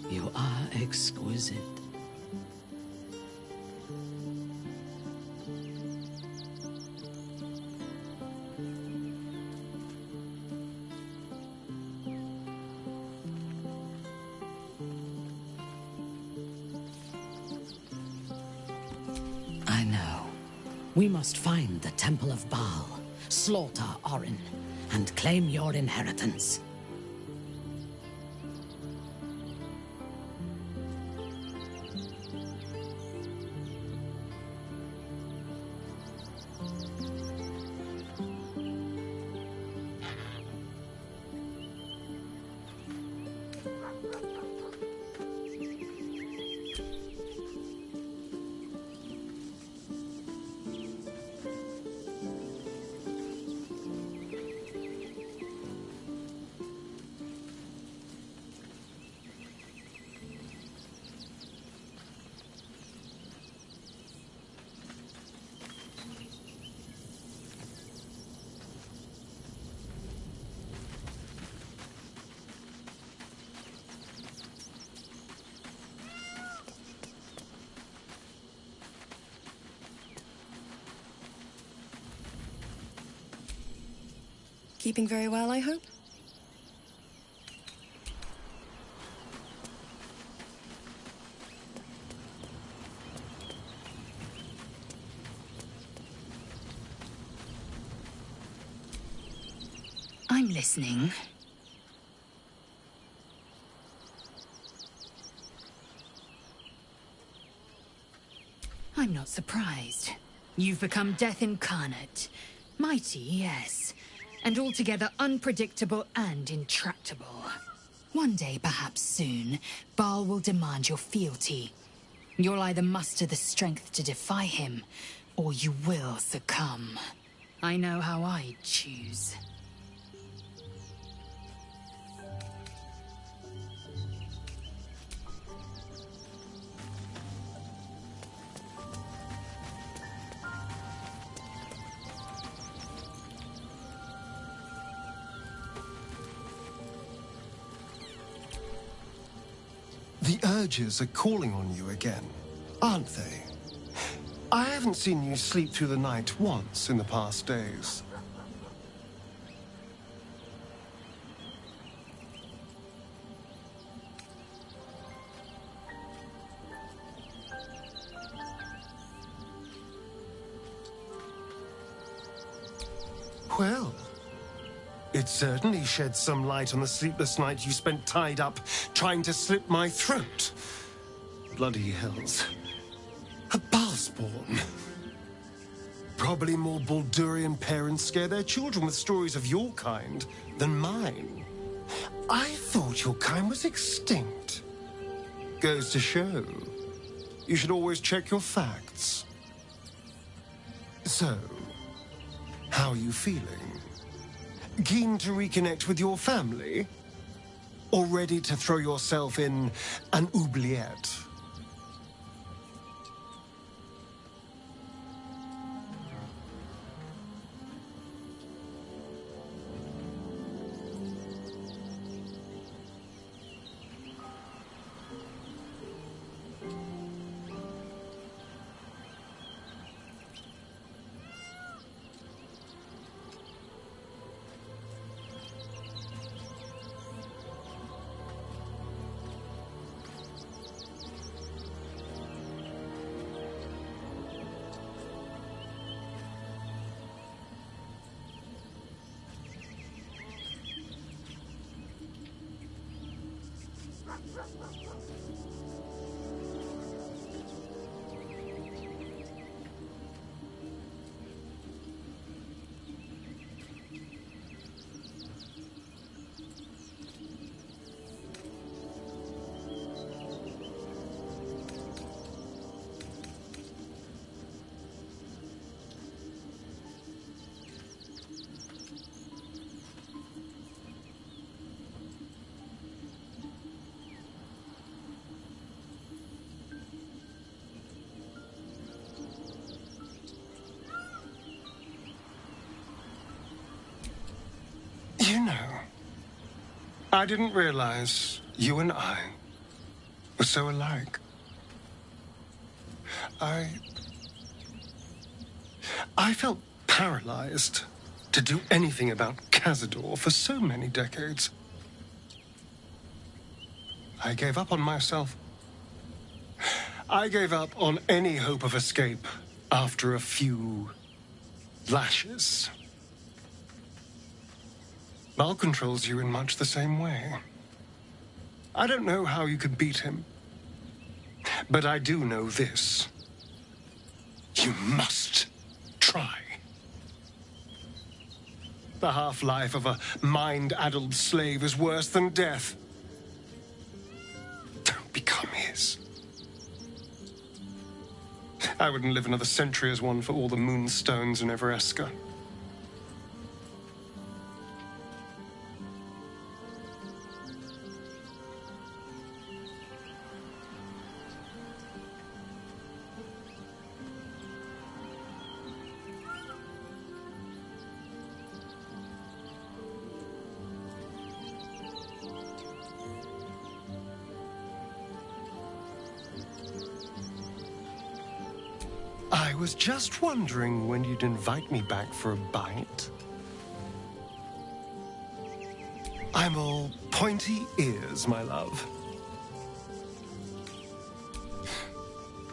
You are exquisite. I know. We must find the Temple of Baal, slaughter Orin, and claim your inheritance. Keeping very well, I hope? I'm listening. I'm not surprised. You've become death incarnate. Mighty, yes, and altogether unpredictable and intractable. One day, perhaps soon, Baal will demand your fealty. You'll either muster the strength to defy him, or you will succumb. I know how I'd choose. The urges are calling on you again, aren't they? I haven't seen you sleep through the night once in the past days. Well, it certainly sheds some light on the sleepless night you spent tied up trying to slit my throat. Bloody hells. A Baalspawn. Probably more Baldurian parents scare their children with stories of your kind than mine. I thought your kind was extinct. Goes to show, you should always check your facts. So, how are you feeling? Keen to reconnect with your family? Or ready to throw yourself in an oubliette? I didn't realize you and I were so alike. I felt paralyzed to do anything about Cazador for so many decades. I gave up on myself. I gave up on any hope of escape after a few lashes. Bal controls you in much the same way. I don't know how you could beat him, but I do know this. You must try. The half-life of a mind-addled slave is worse than death. Don't become his. I wouldn't live another century as one for all the moonstones in Everesca. I was just wondering when you'd invite me back for a bite. I'm all pointy ears, my love.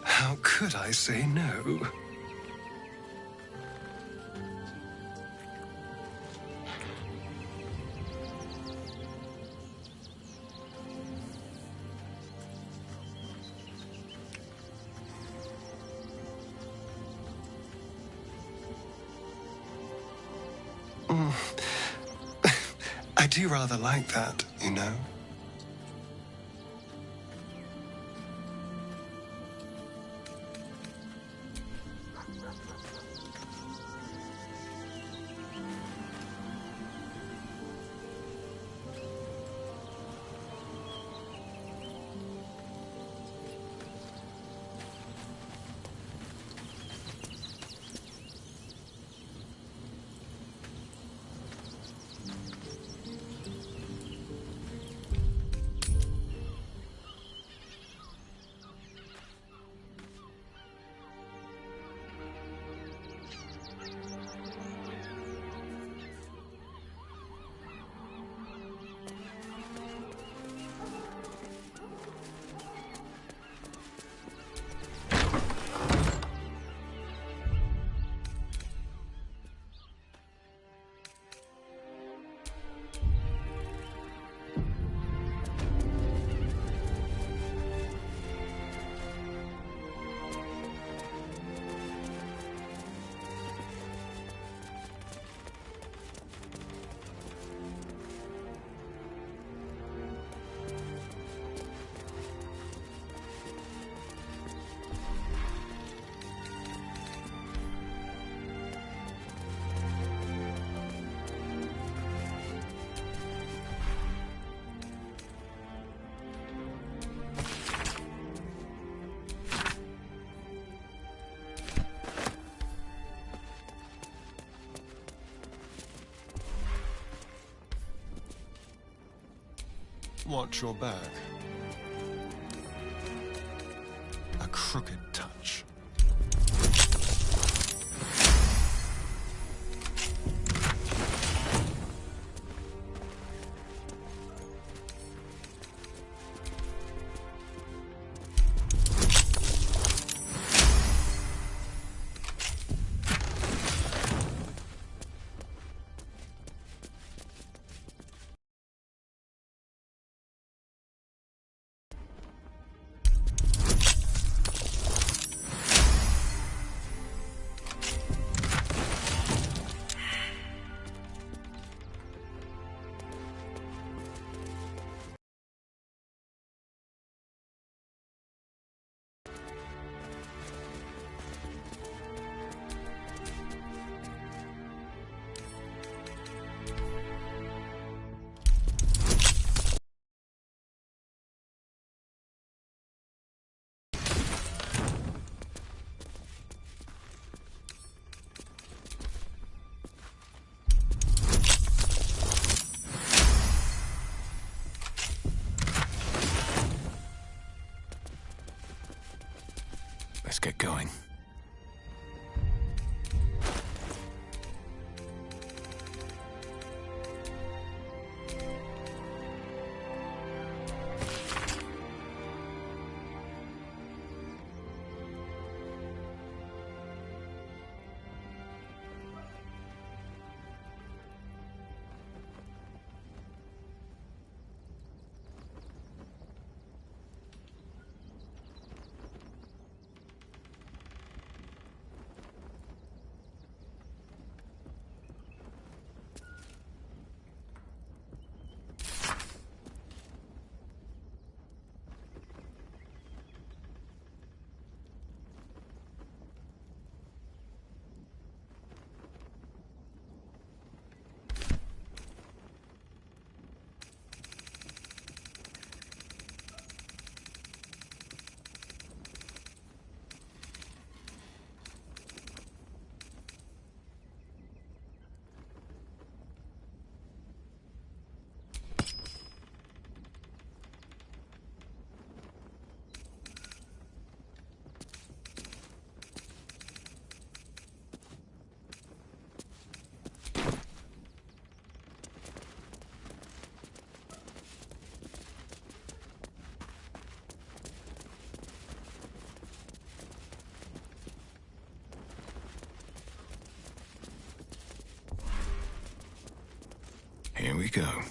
How could I say no? I do rather like that, you know. Watch your back. A crooked touch. we go.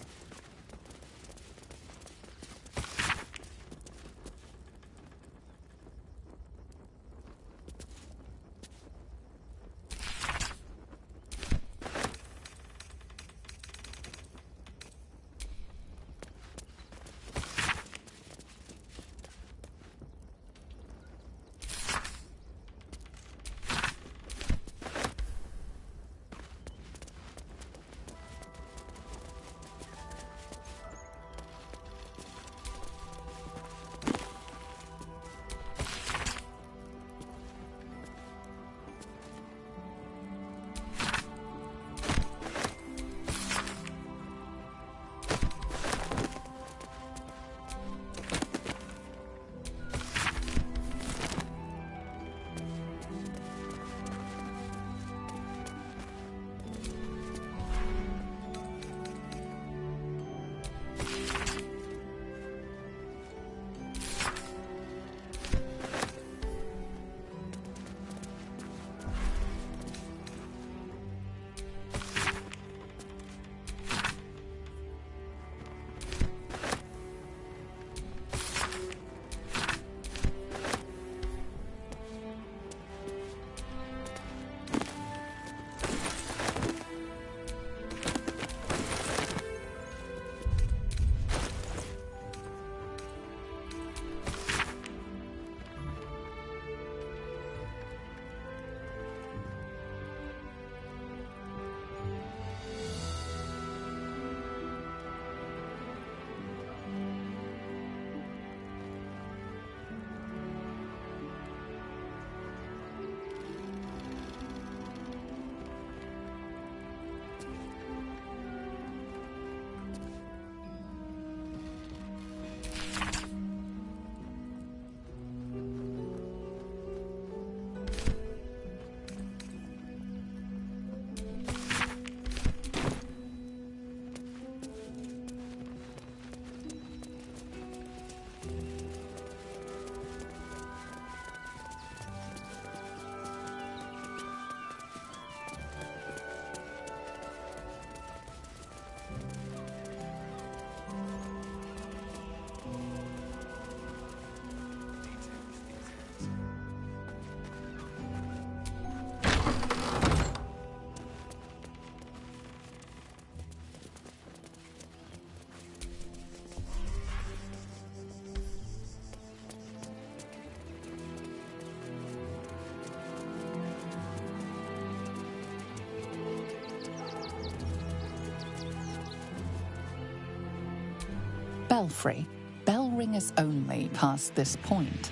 Belfry. Bell ringers only past this point.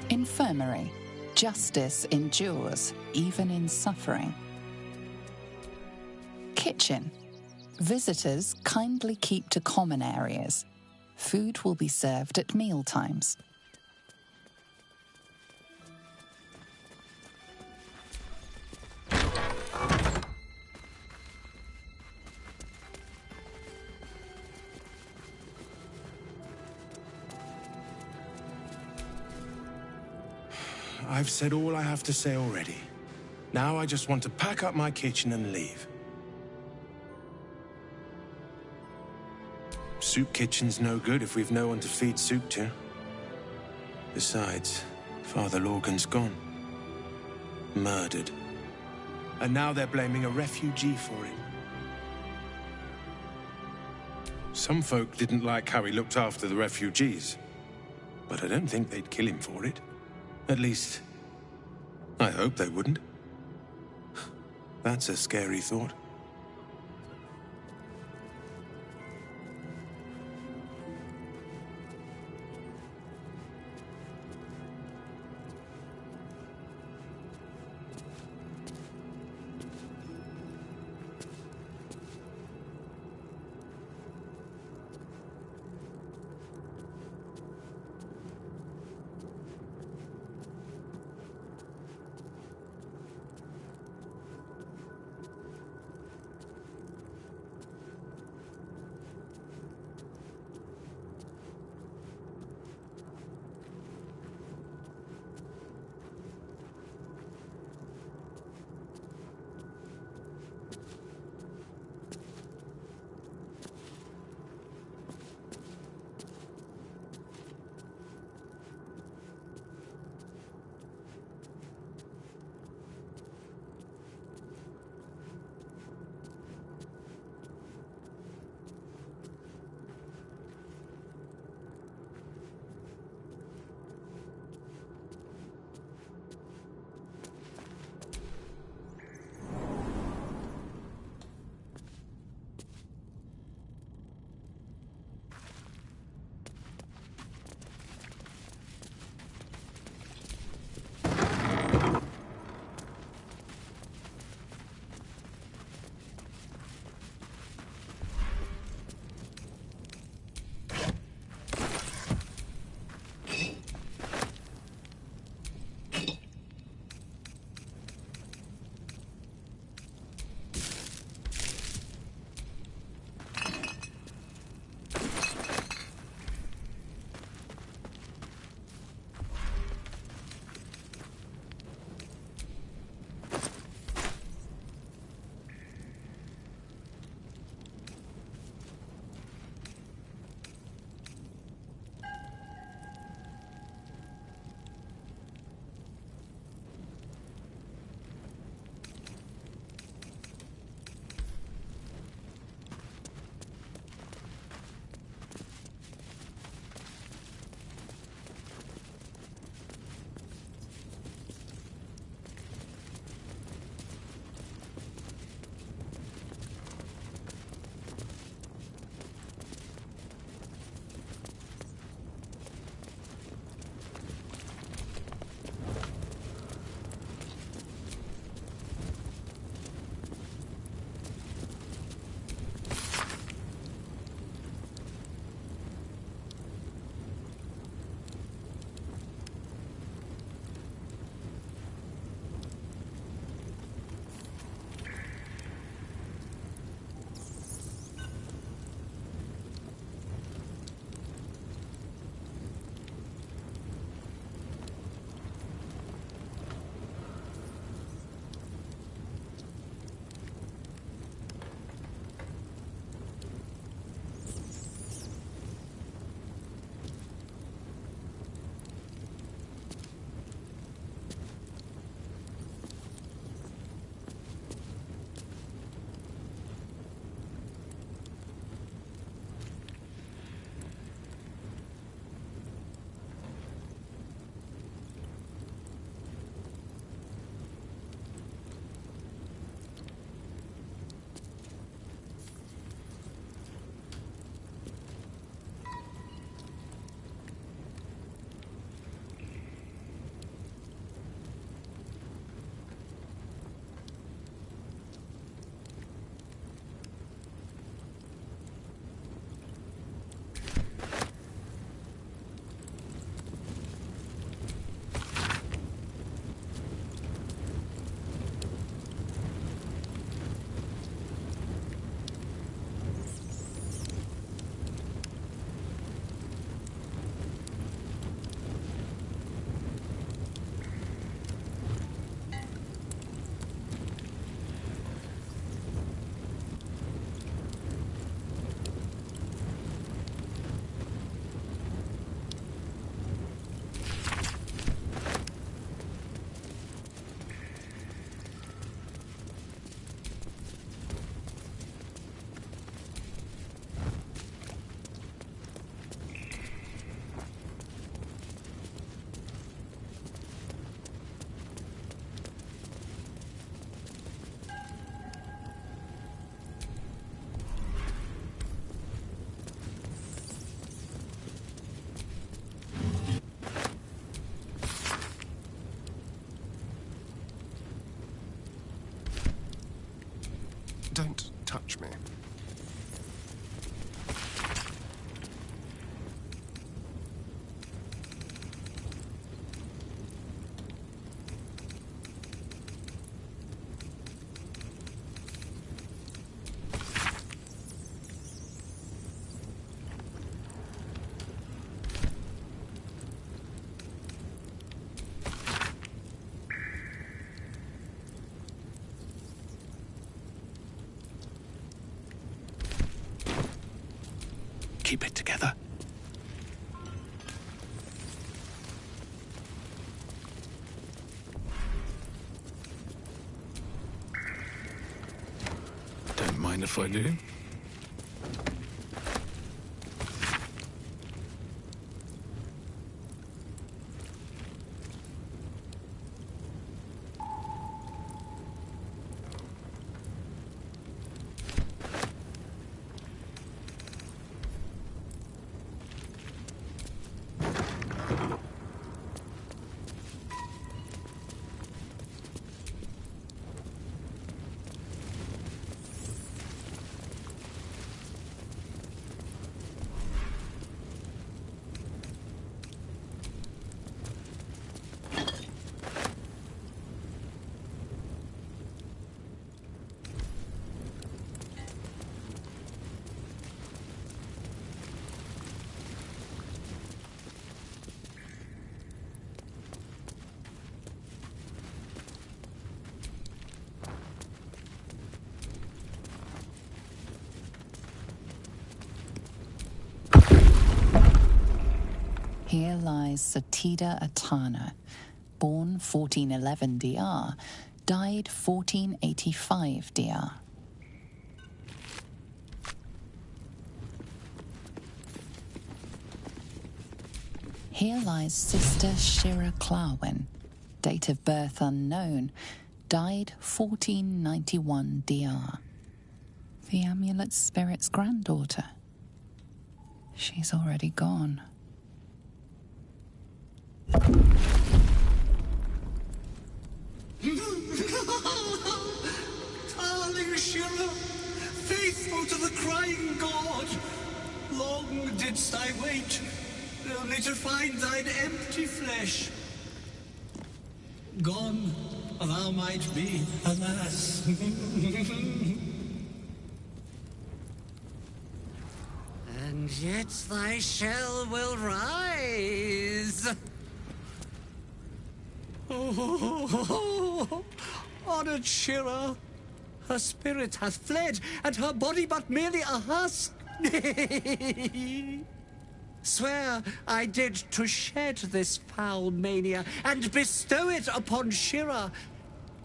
Infirmary. Justice endures, even in suffering. Kitchen. Visitors kindly keep to common areas. Food will be served at mealtimes. I've said all I have to say already. Now I just want to pack up my kitchen and leave. Soup kitchen's no good if we've no one to feed soup to. Besides, Father Lorgan's gone. Murdered. And now they're blaming a refugee for it. Some folk didn't like how he looked after the refugees, but I don't think they'd kill him for it. At least, I hope they wouldn't. That's a scary thought. Don't touch me. Keep it together. Don't mind if I do. Here lies Satida Atana, born 1411 DR, died 1485 DR. Here lies Sister Shira Clawin, date of birth unknown, died 1491 DR. The amulet spirit's granddaughter. She's already gone. Darling Shira, faithful to the crying god, long didst I wait, only to find thine empty flesh. Gone thou might be, alas. And yet thy shell will rise. Oh, honored Shira, her spirit hath fled, and her body but merely a husk. Swear I did to shed this foul mania and bestow it upon Shira.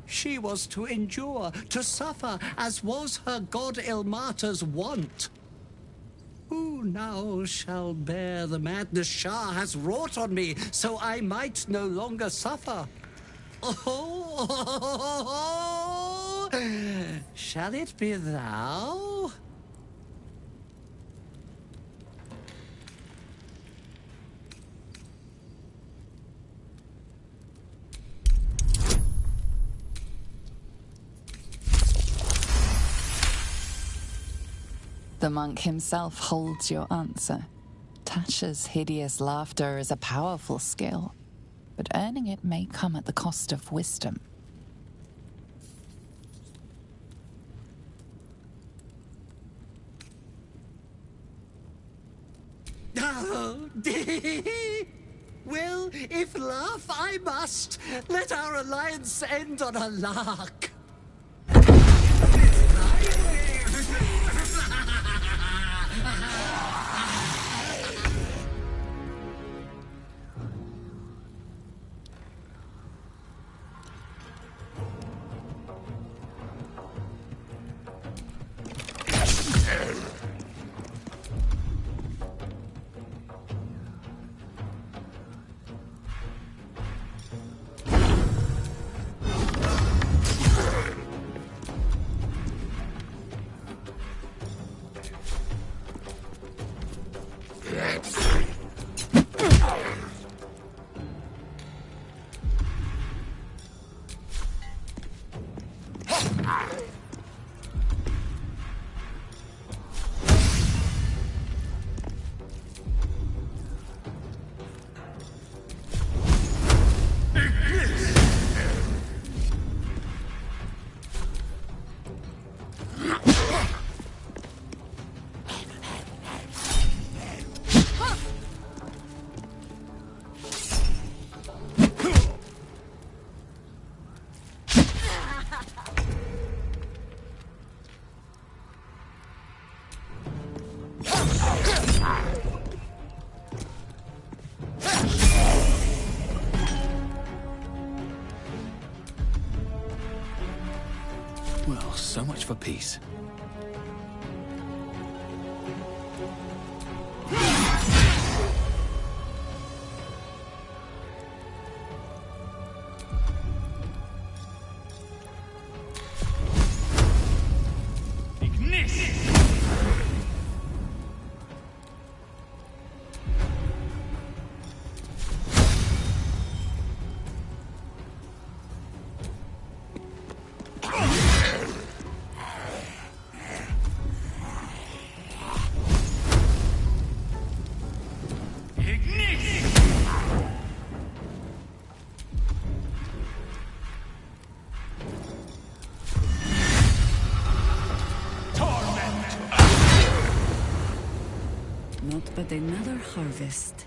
She was to endure, to suffer, as was her god Ilmata's wont. Who now shall bear the madness Shah has wrought on me, so I might no longer suffer? Oh, shall it be thou? The monk himself holds your answer. Tasha's hideous laughter is a powerful skill, but earning it may come at the cost of wisdom. Oh, well, if laugh I must, let our alliance end on a lark. Well, so much for peace. Not but another harvest.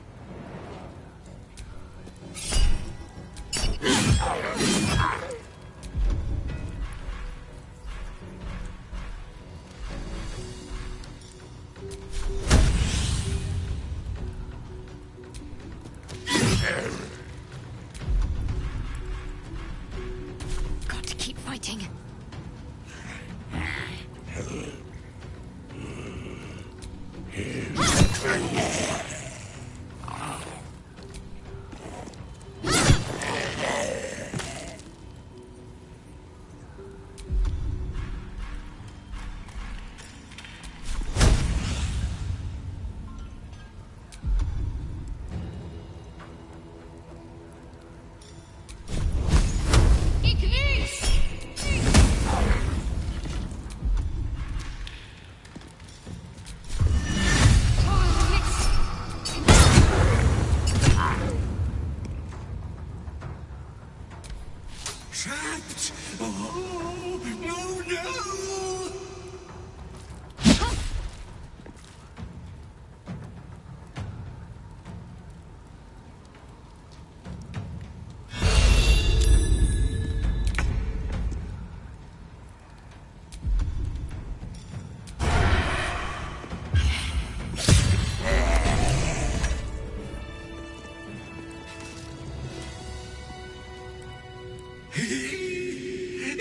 Got to keep fighting. Trapped! Oh, no!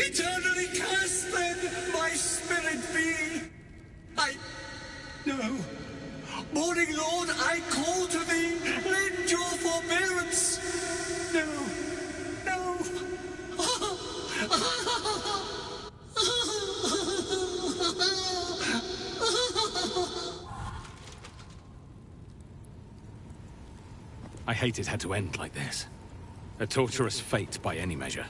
Eternally cursed, then, my spirit be! No. Morning Lord, I call to thee, lend your forbearance! No. I hate it had to end like this. A torturous fate by any measure.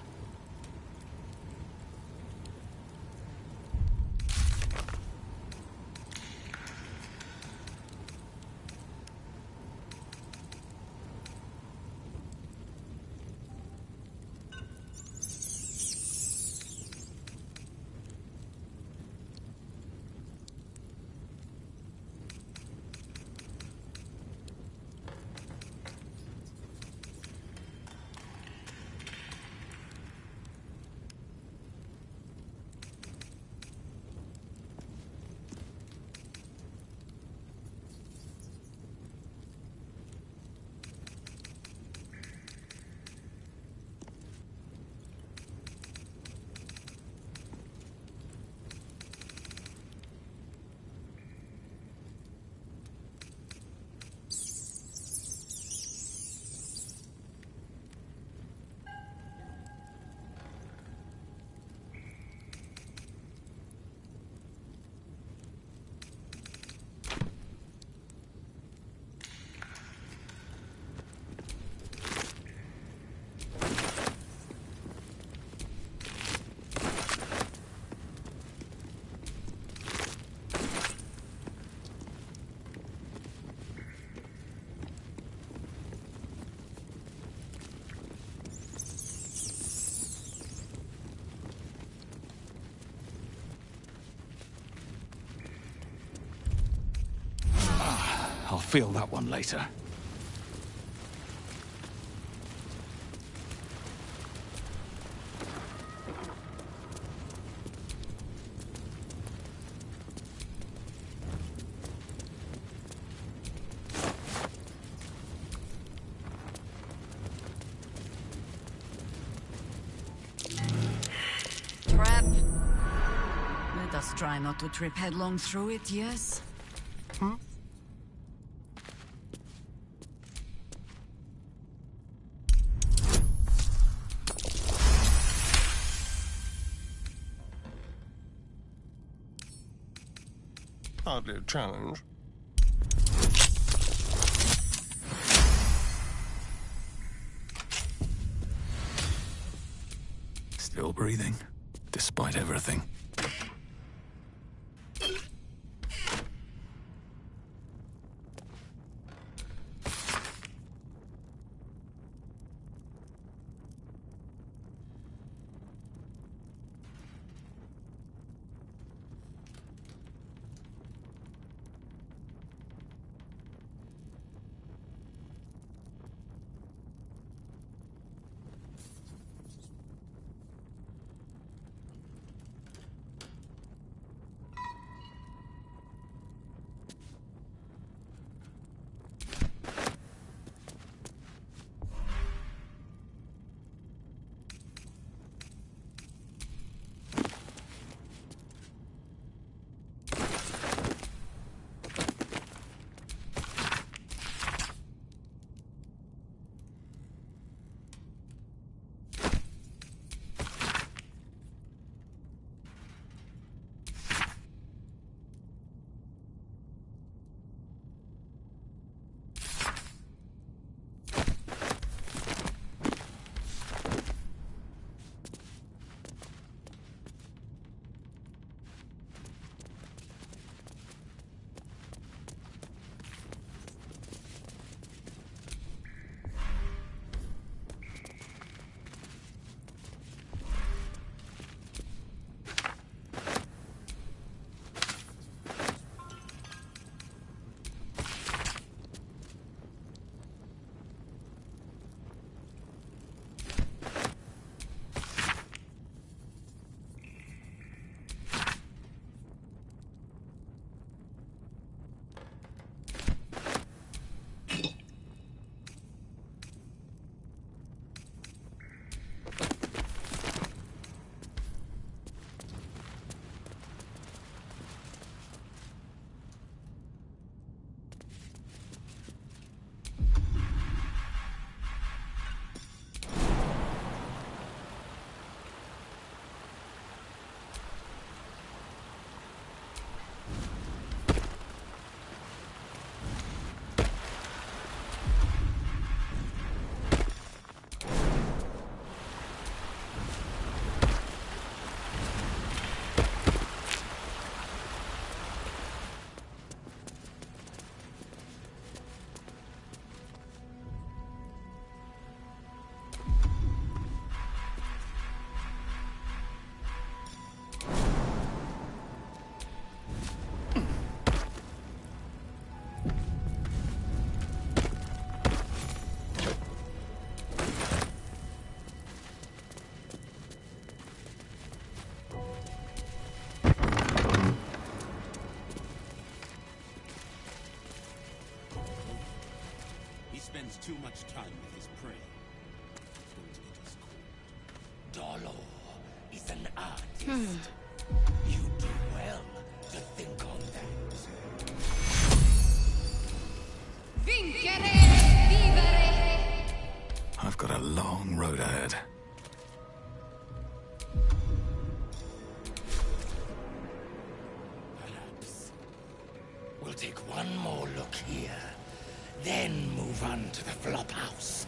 I'll feel that one later. Trap. Just try not to trip headlong through it, yes? Hmm? Hardly a challenge. Still breathing, despite everything. Spends too much time with his prey. Dolo is an artist. You do well to think on that. Vincere, vivere. I've got a long road ahead. Perhaps we'll take one more look here. Then move on to the flop house.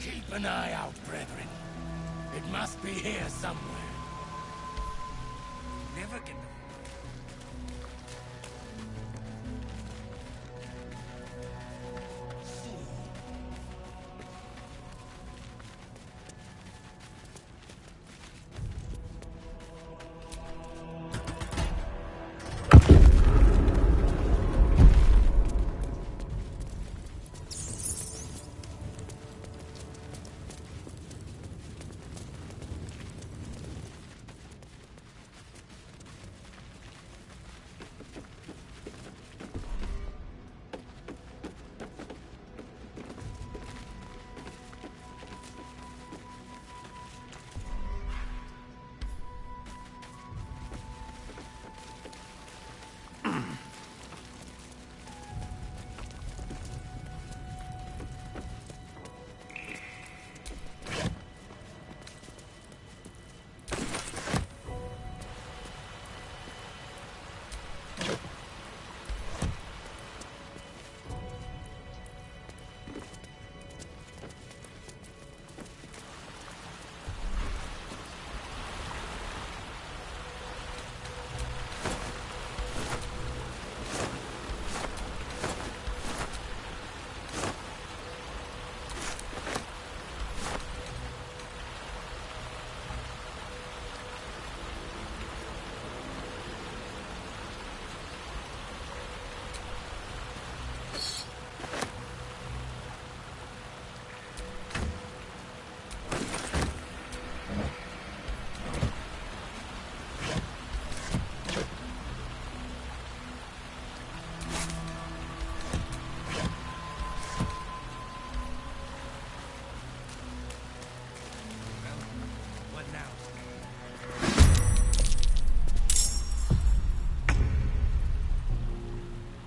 Keep an eye out, brethren. It must be here somewhere. Never get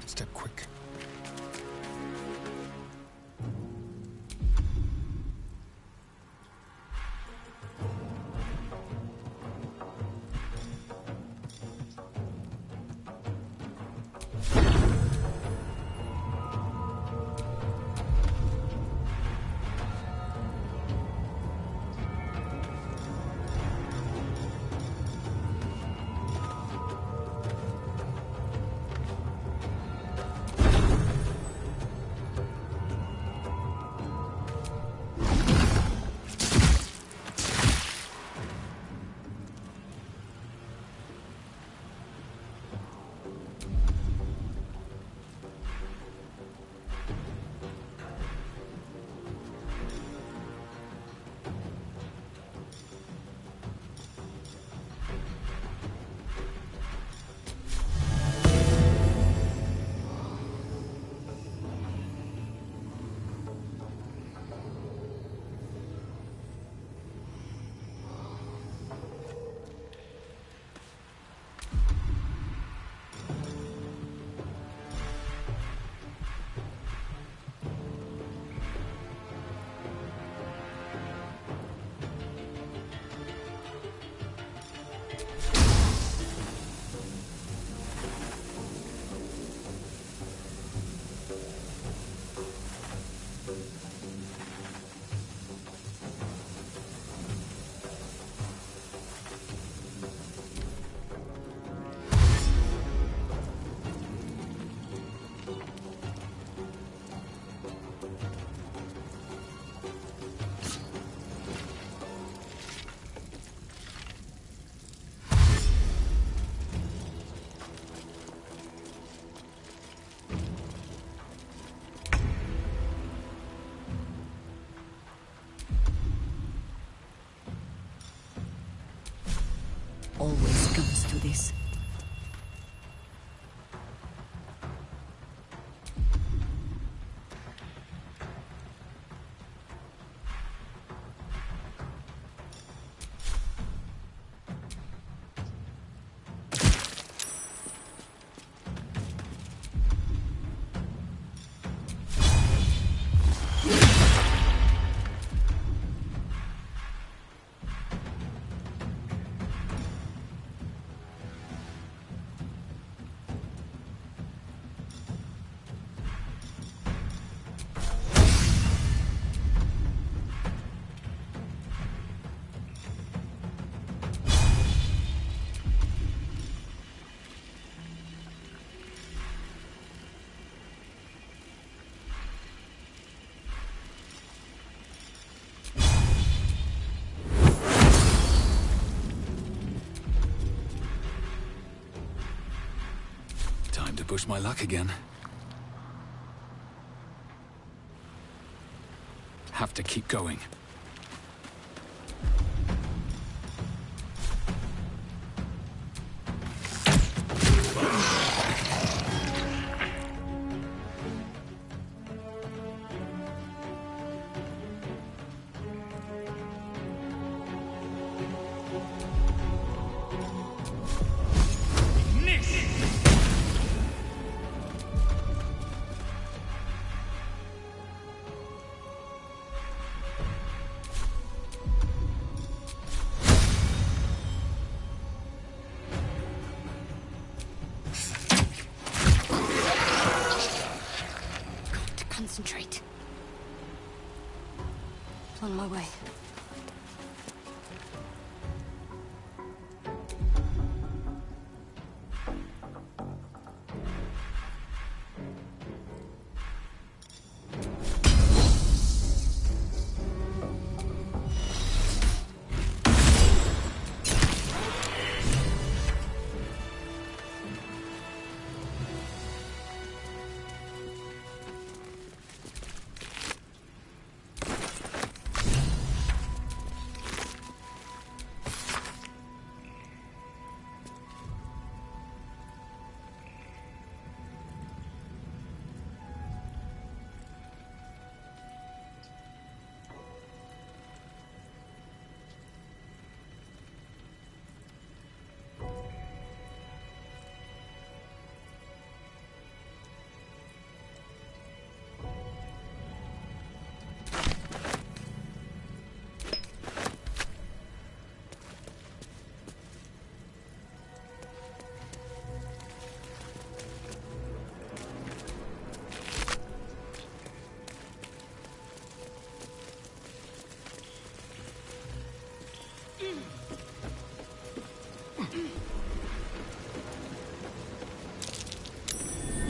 Step quick. Always comes to this. Time to push my luck again. Have to keep going. Concentrate. On my way.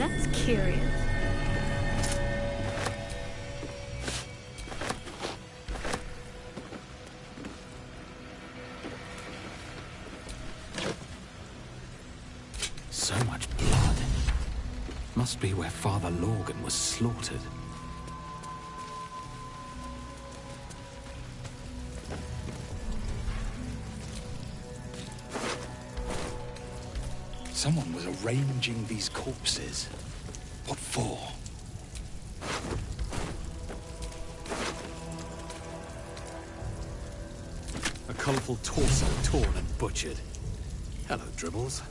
That's curious. So much blood. Must be where Father Lorgan was slaughtered. Someone was arranging these corpses. What for? A colourful torso torn and butchered. Hello, Dribbles.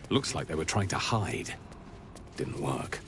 Looks like they were trying to hide. Didn't work.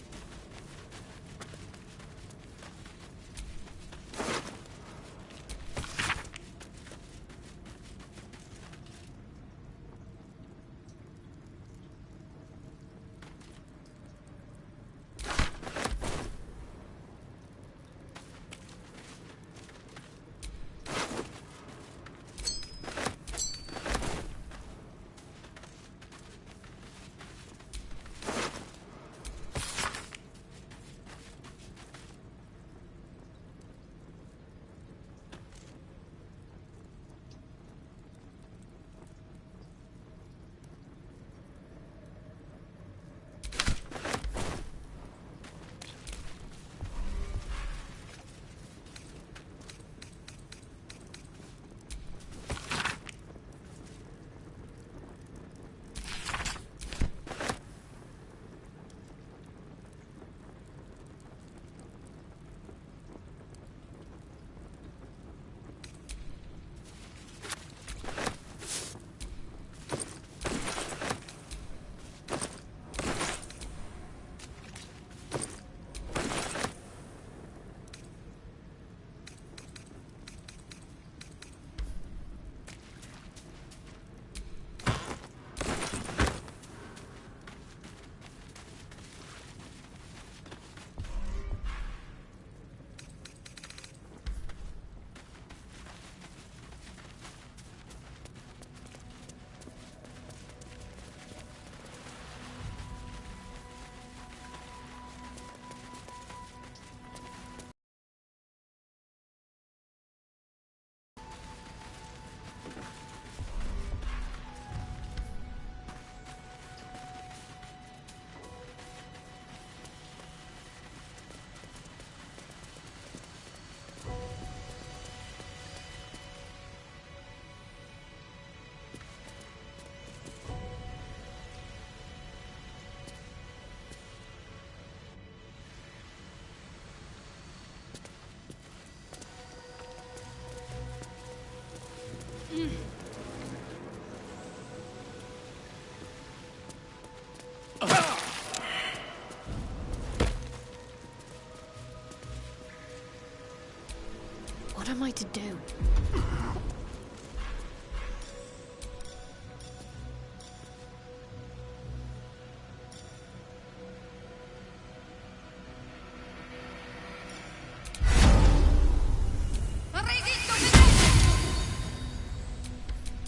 What am I to do?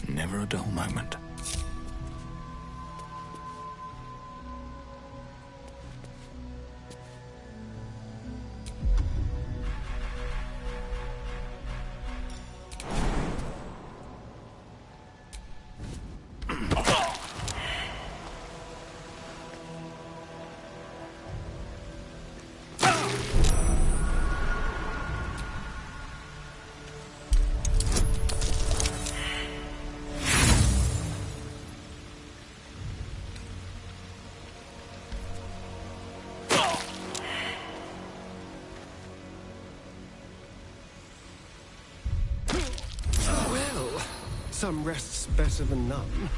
Never a dull moment. Some rests better than none.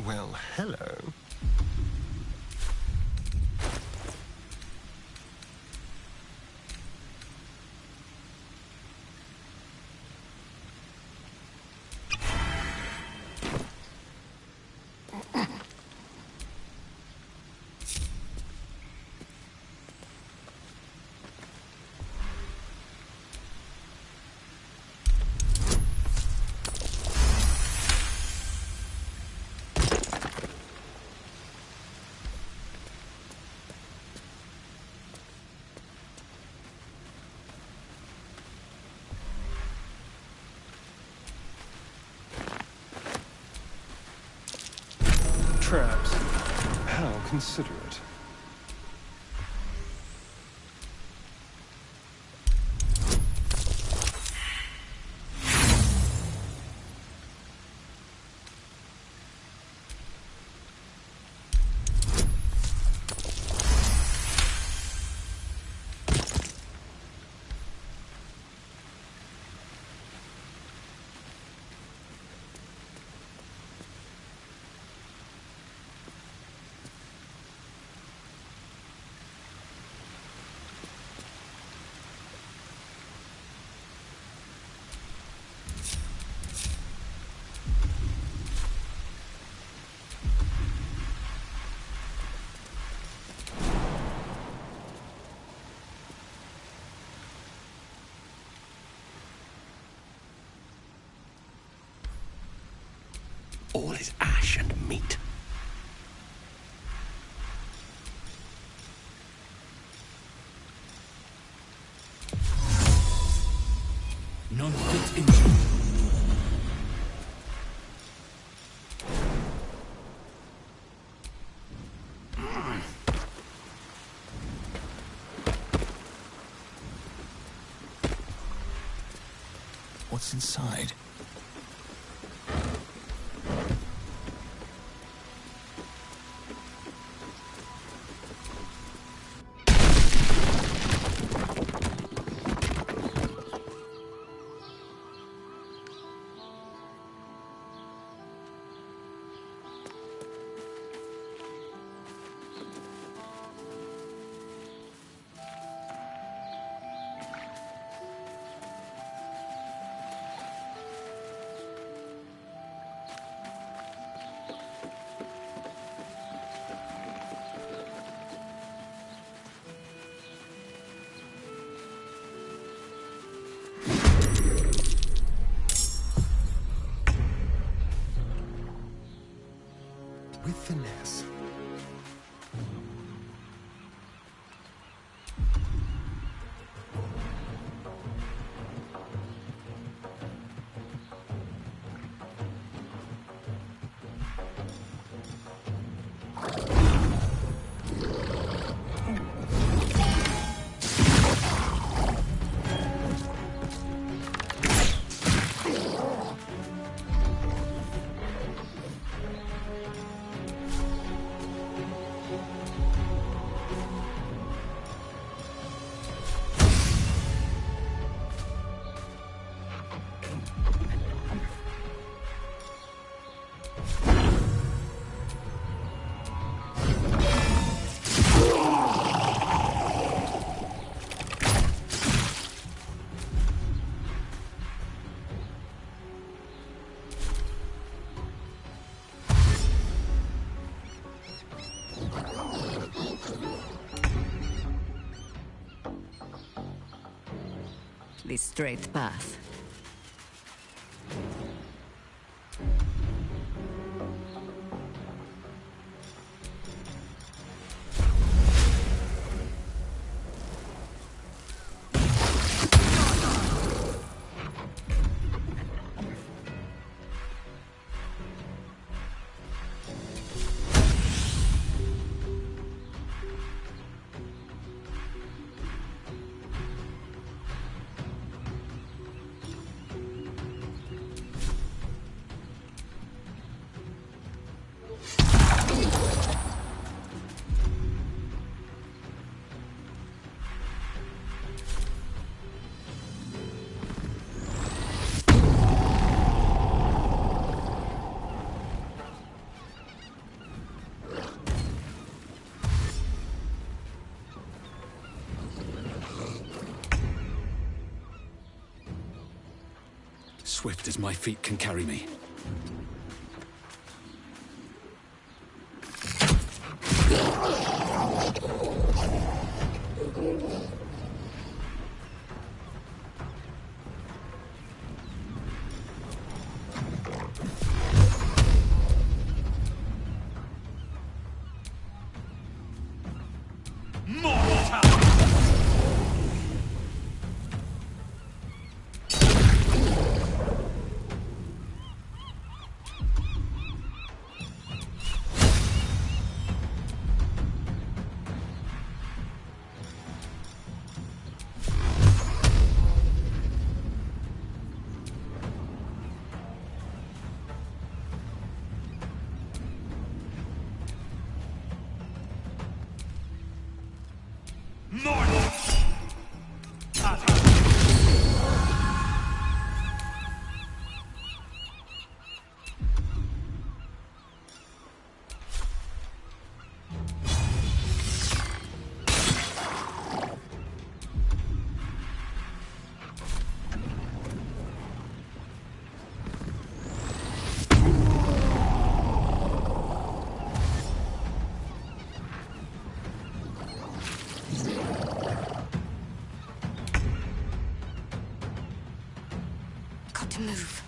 Well, hello. Traps. How considerate. All is ash and meat. None fit injured. What's inside? With finesse. The straight path. swift as my feet can carry me. Got to move.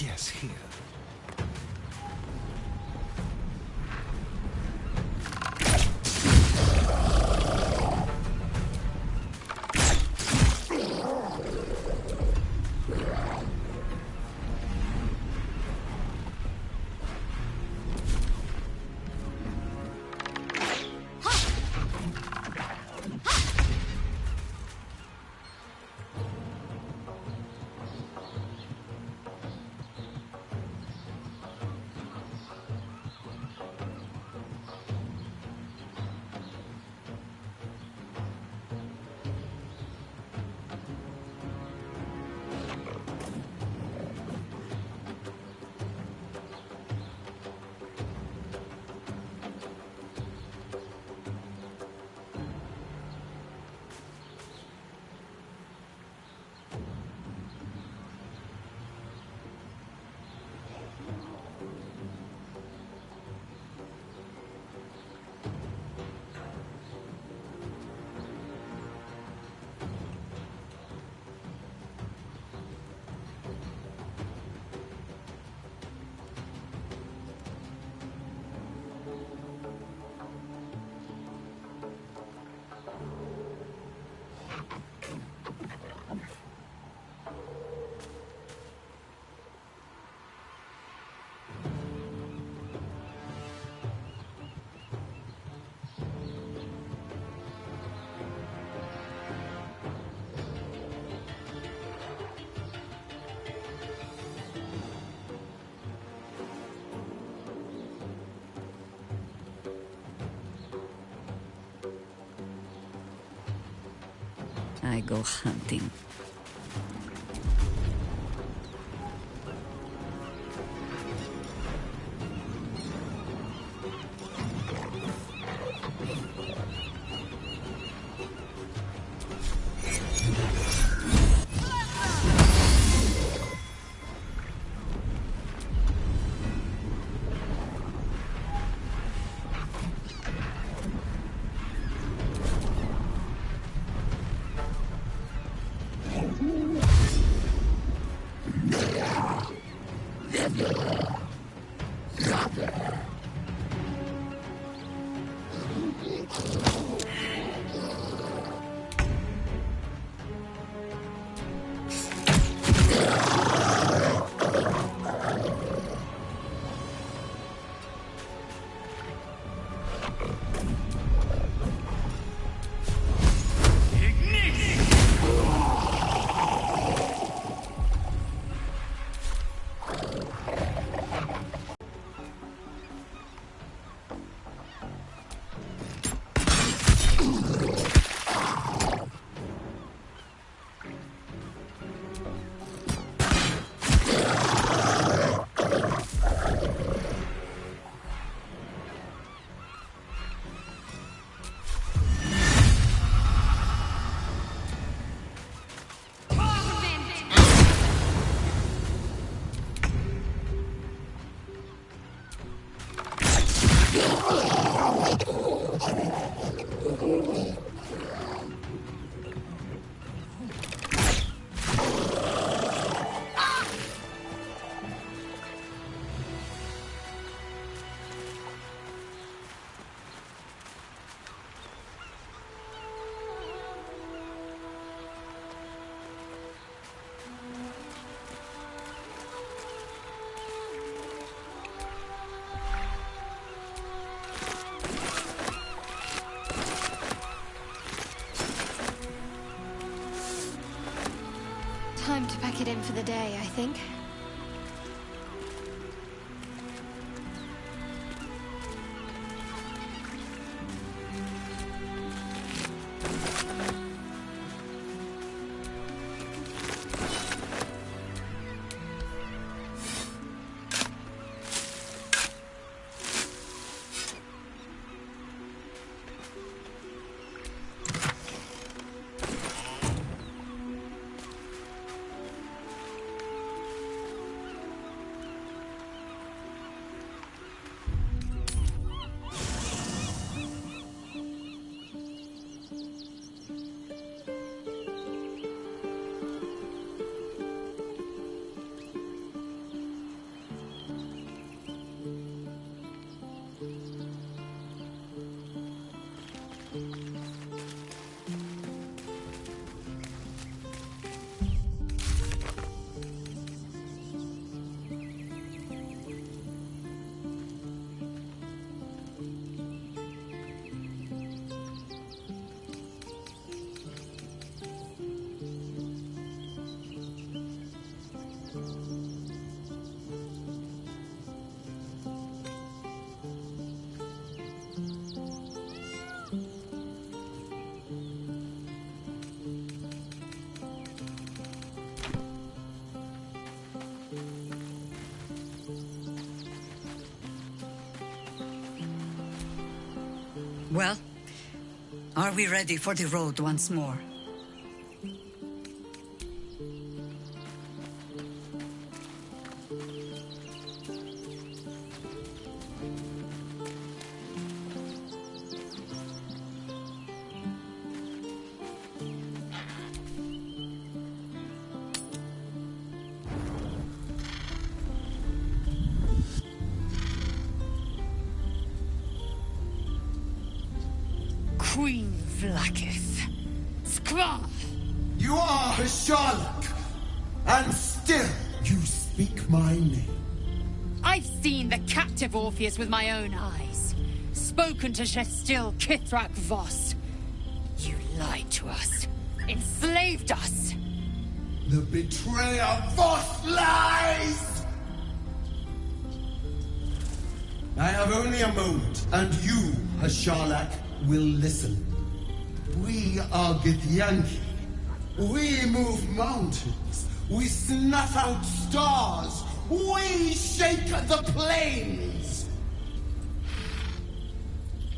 Yes, here. I go hunting. Time to pack it in for the day, I think. Well, are we ready for the road once more? Queen Vlaakith. Skva! You are a Sharlak, and still you speak my name. I've seen the captive Orpheus with my own eyes. Spoken to Gestil Kithrak Voss. You lied to us. Enslaved us. The betrayer Voss lies! I have only a moment, and you, a Sharlak, will listen. We are Githyanki, We move mountains. We snuff out stars. We shake the plains.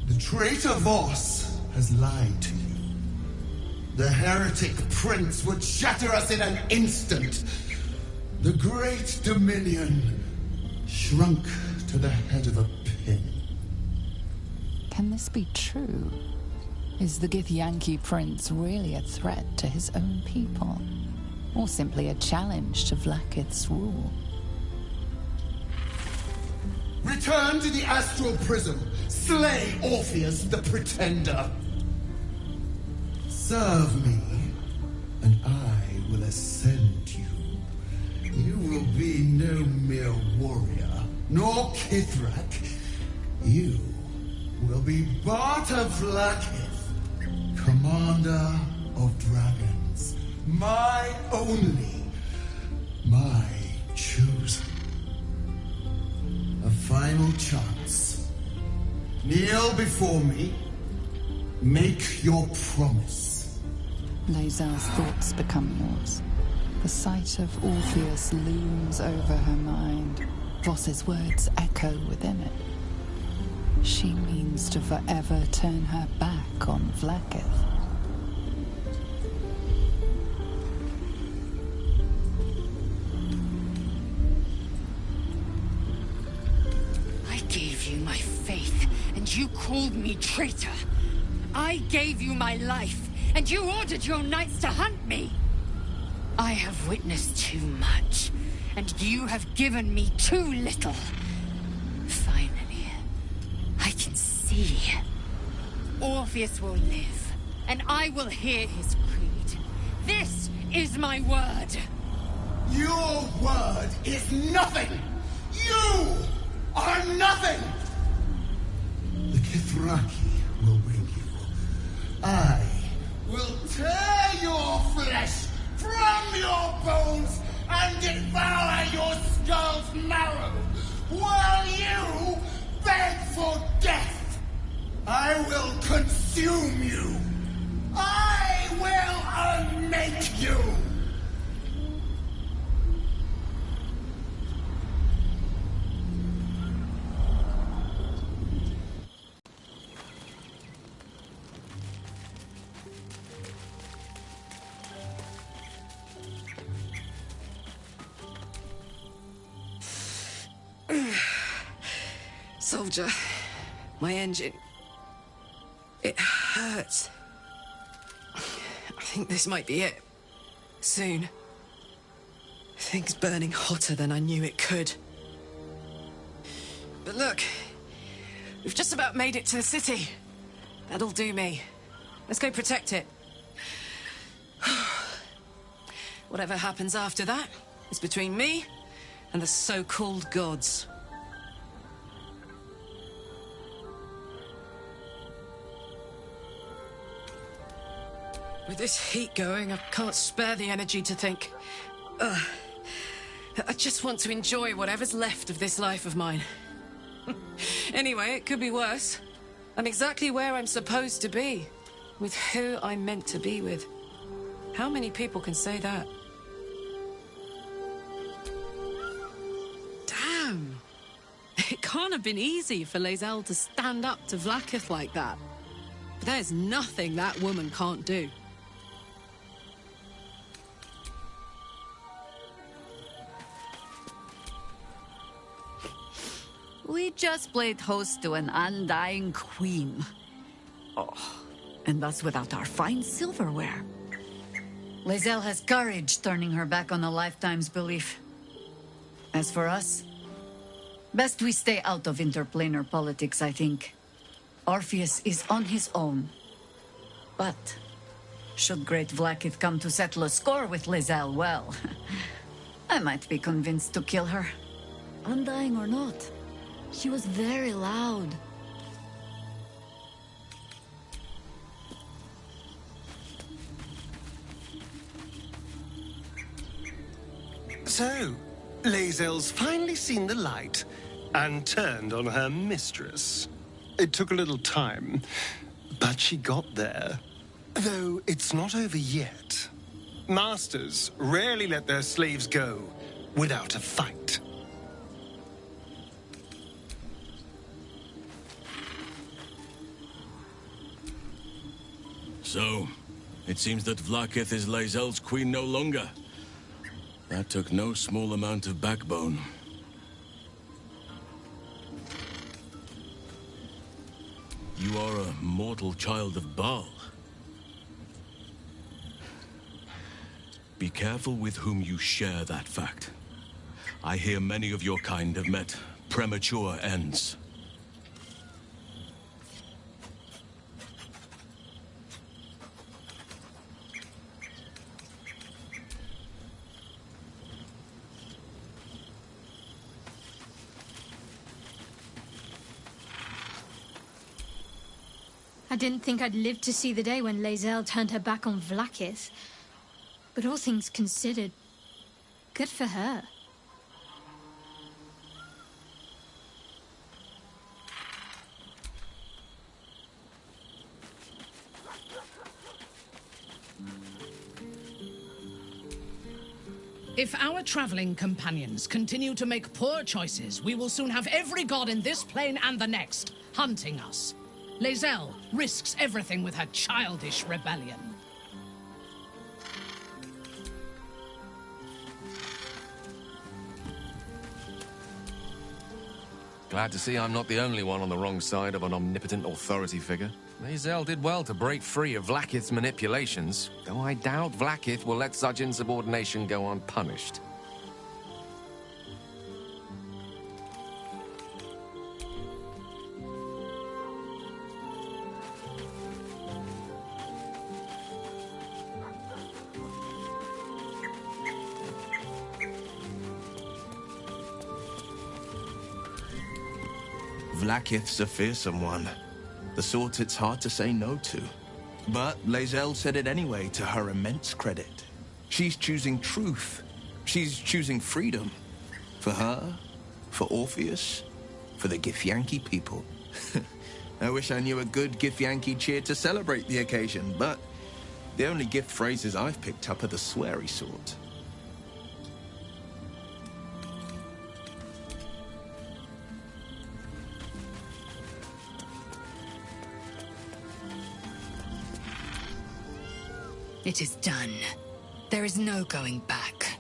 The traitor Voss has lied to you. The heretic prince would shatter us in an instant. The great dominion shrunk to the head of a pin. Can this be true? Is the Githyanki prince really a threat to his own people? Or simply a challenge to Vlaakith's rule? Return to the astral prism. Slay Orpheus the Pretender. Serve me, and I will ascend you. You will be no mere warrior, nor Kithrak. You will be Barta Vlaakith, commander of dragons. My only, my chosen. A final chance. Kneel before me. Make your promise. Lae'zel's thoughts become yours. The sight of Orpheus looms over her mind. Voss's words echo within it. She means to forever turn her back on Vlaakith. I gave you my faith, and you called me traitor. I gave you my life, and you ordered your knights to hunt me. I have witnessed too much, and you have given me too little. Finally, I can see. Orpheus will live, and I will hear his creed. This is my word. Your word is nothing. You are nothing. The Kithraki will bring you. I will tear your flesh from your bones and devour your skull's marrow, while you beg for death. I will consume you. I will unmake you. Soldier, my engine. It hurts. I think this might be it. Soon. Things burning hotter than I knew it could. But look, we've just about made it to the city. That'll do me. Let's go protect it. Whatever happens after that is between me and the so-called gods. With this heat going, I can't spare the energy to think. I just want to enjoy whatever's left of this life of mine. Anyway, it could be worse. I'm exactly where I'm supposed to be, with who I'm meant to be with. How many people can say that? Damn! It can't have been easy for Lae'zel to stand up to Vlaakith like that. But there's nothing that woman can't do. We just played host to an undying queen. Oh, and that's without our fine silverware. Lae'zel has courage turning her back on a lifetime's belief. As for us, best we stay out of interplanar politics, I think. Orpheus is on his own. But should great Vlaakith come to settle a score with Lae'zel, well, I might be convinced to kill her. Undying or not. She was very loud. So, Lae'zel's finally seen the light and turned on her mistress. It took a little time, but she got there. Though it's not over yet. Masters rarely let their slaves go without a fight. So, it seems that Vlaakith is Lae'zel's queen no longer. That took no small amount of backbone. You are a mortal child of Baal. Be careful with whom you share that fact. I hear many of your kind have met premature ends. I didn't think I'd live to see the day when Lae'zel turned her back on Vlaakith. But all things considered, good for her. If our traveling companions continue to make poor choices, we will soon have every god in this plane and the next hunting us. Lae'zel risks everything with her childish rebellion. Glad to see I'm not the only one on the wrong side of an omnipotent authority figure. Lae'zel did well to break free of Vlaakith's manipulations, though I doubt Vlaakith will let such insubordination go unpunished. Vlaakith's a fearsome one. The sort it's hard to say no to. But Lae'zel said it anyway, to her immense credit. She's choosing truth. She's choosing freedom. For her, for Orpheus, for the Githyanki people. I wish I knew a good Githyanki cheer to celebrate the occasion, but the only gift phrases I've picked up are the sweary sort. It is done. There is no going back.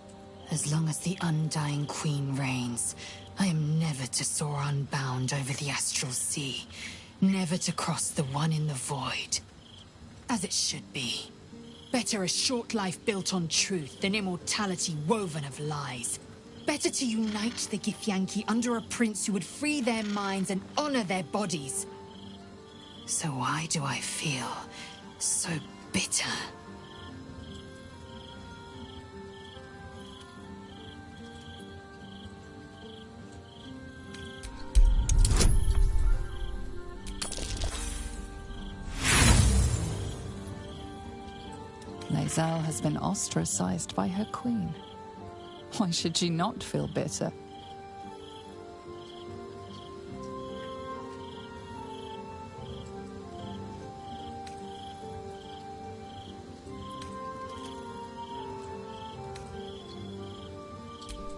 As long as the Undying Queen reigns, I am never to soar unbound over the astral sea, never to cross the one in the void. As it should be. Better a short life built on truth than immortality woven of lies. Better to unite the Githyanki under a prince who would free their minds and honor their bodies. So why do I feel so bitter? Lae'zel has been ostracized by her queen. Why should she not feel bitter?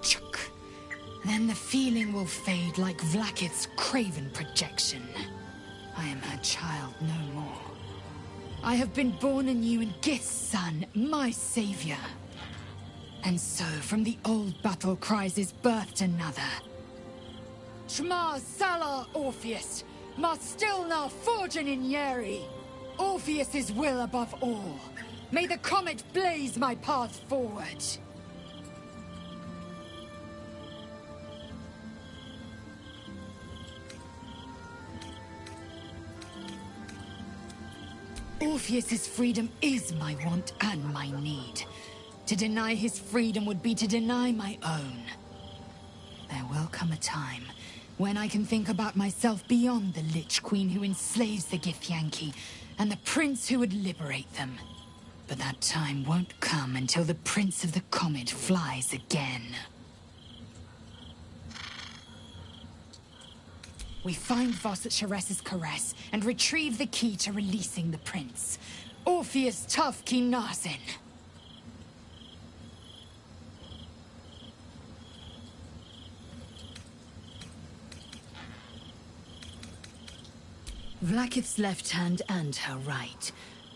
Chuk. Then the feeling will fade like Vlaakith's craven projection. I am her child no more. I have been born anew in Gith's son, my savior. And so, from the old battle cries is birthed another. Shema Salah Orpheus, Ma Stilna Forgin in Yeri. Orpheus's will above all. May the comet blaze my path forward. Orpheus's freedom is my want and my need. To deny his freedom would be to deny my own. There will come a time when I can think about myself beyond the Lich Queen who enslaves the Githyanki and the prince who would liberate them. But that time won't come until the Prince of the Comet flies again. We find Voss at Sharess's caress and retrieve the key to releasing the prince. Orpheus Tough Kinazin. Vlaakith's left hand and her right.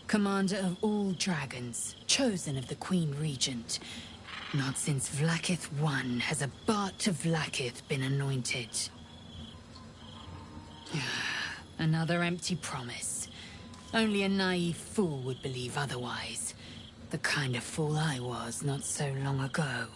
Commander of all dragons, chosen of the Queen Regent. Not since Vlaakith I has a Bart of Vlaakith been anointed. Another empty promise. Only a naive fool would believe otherwise. The kind of fool I was not so long ago.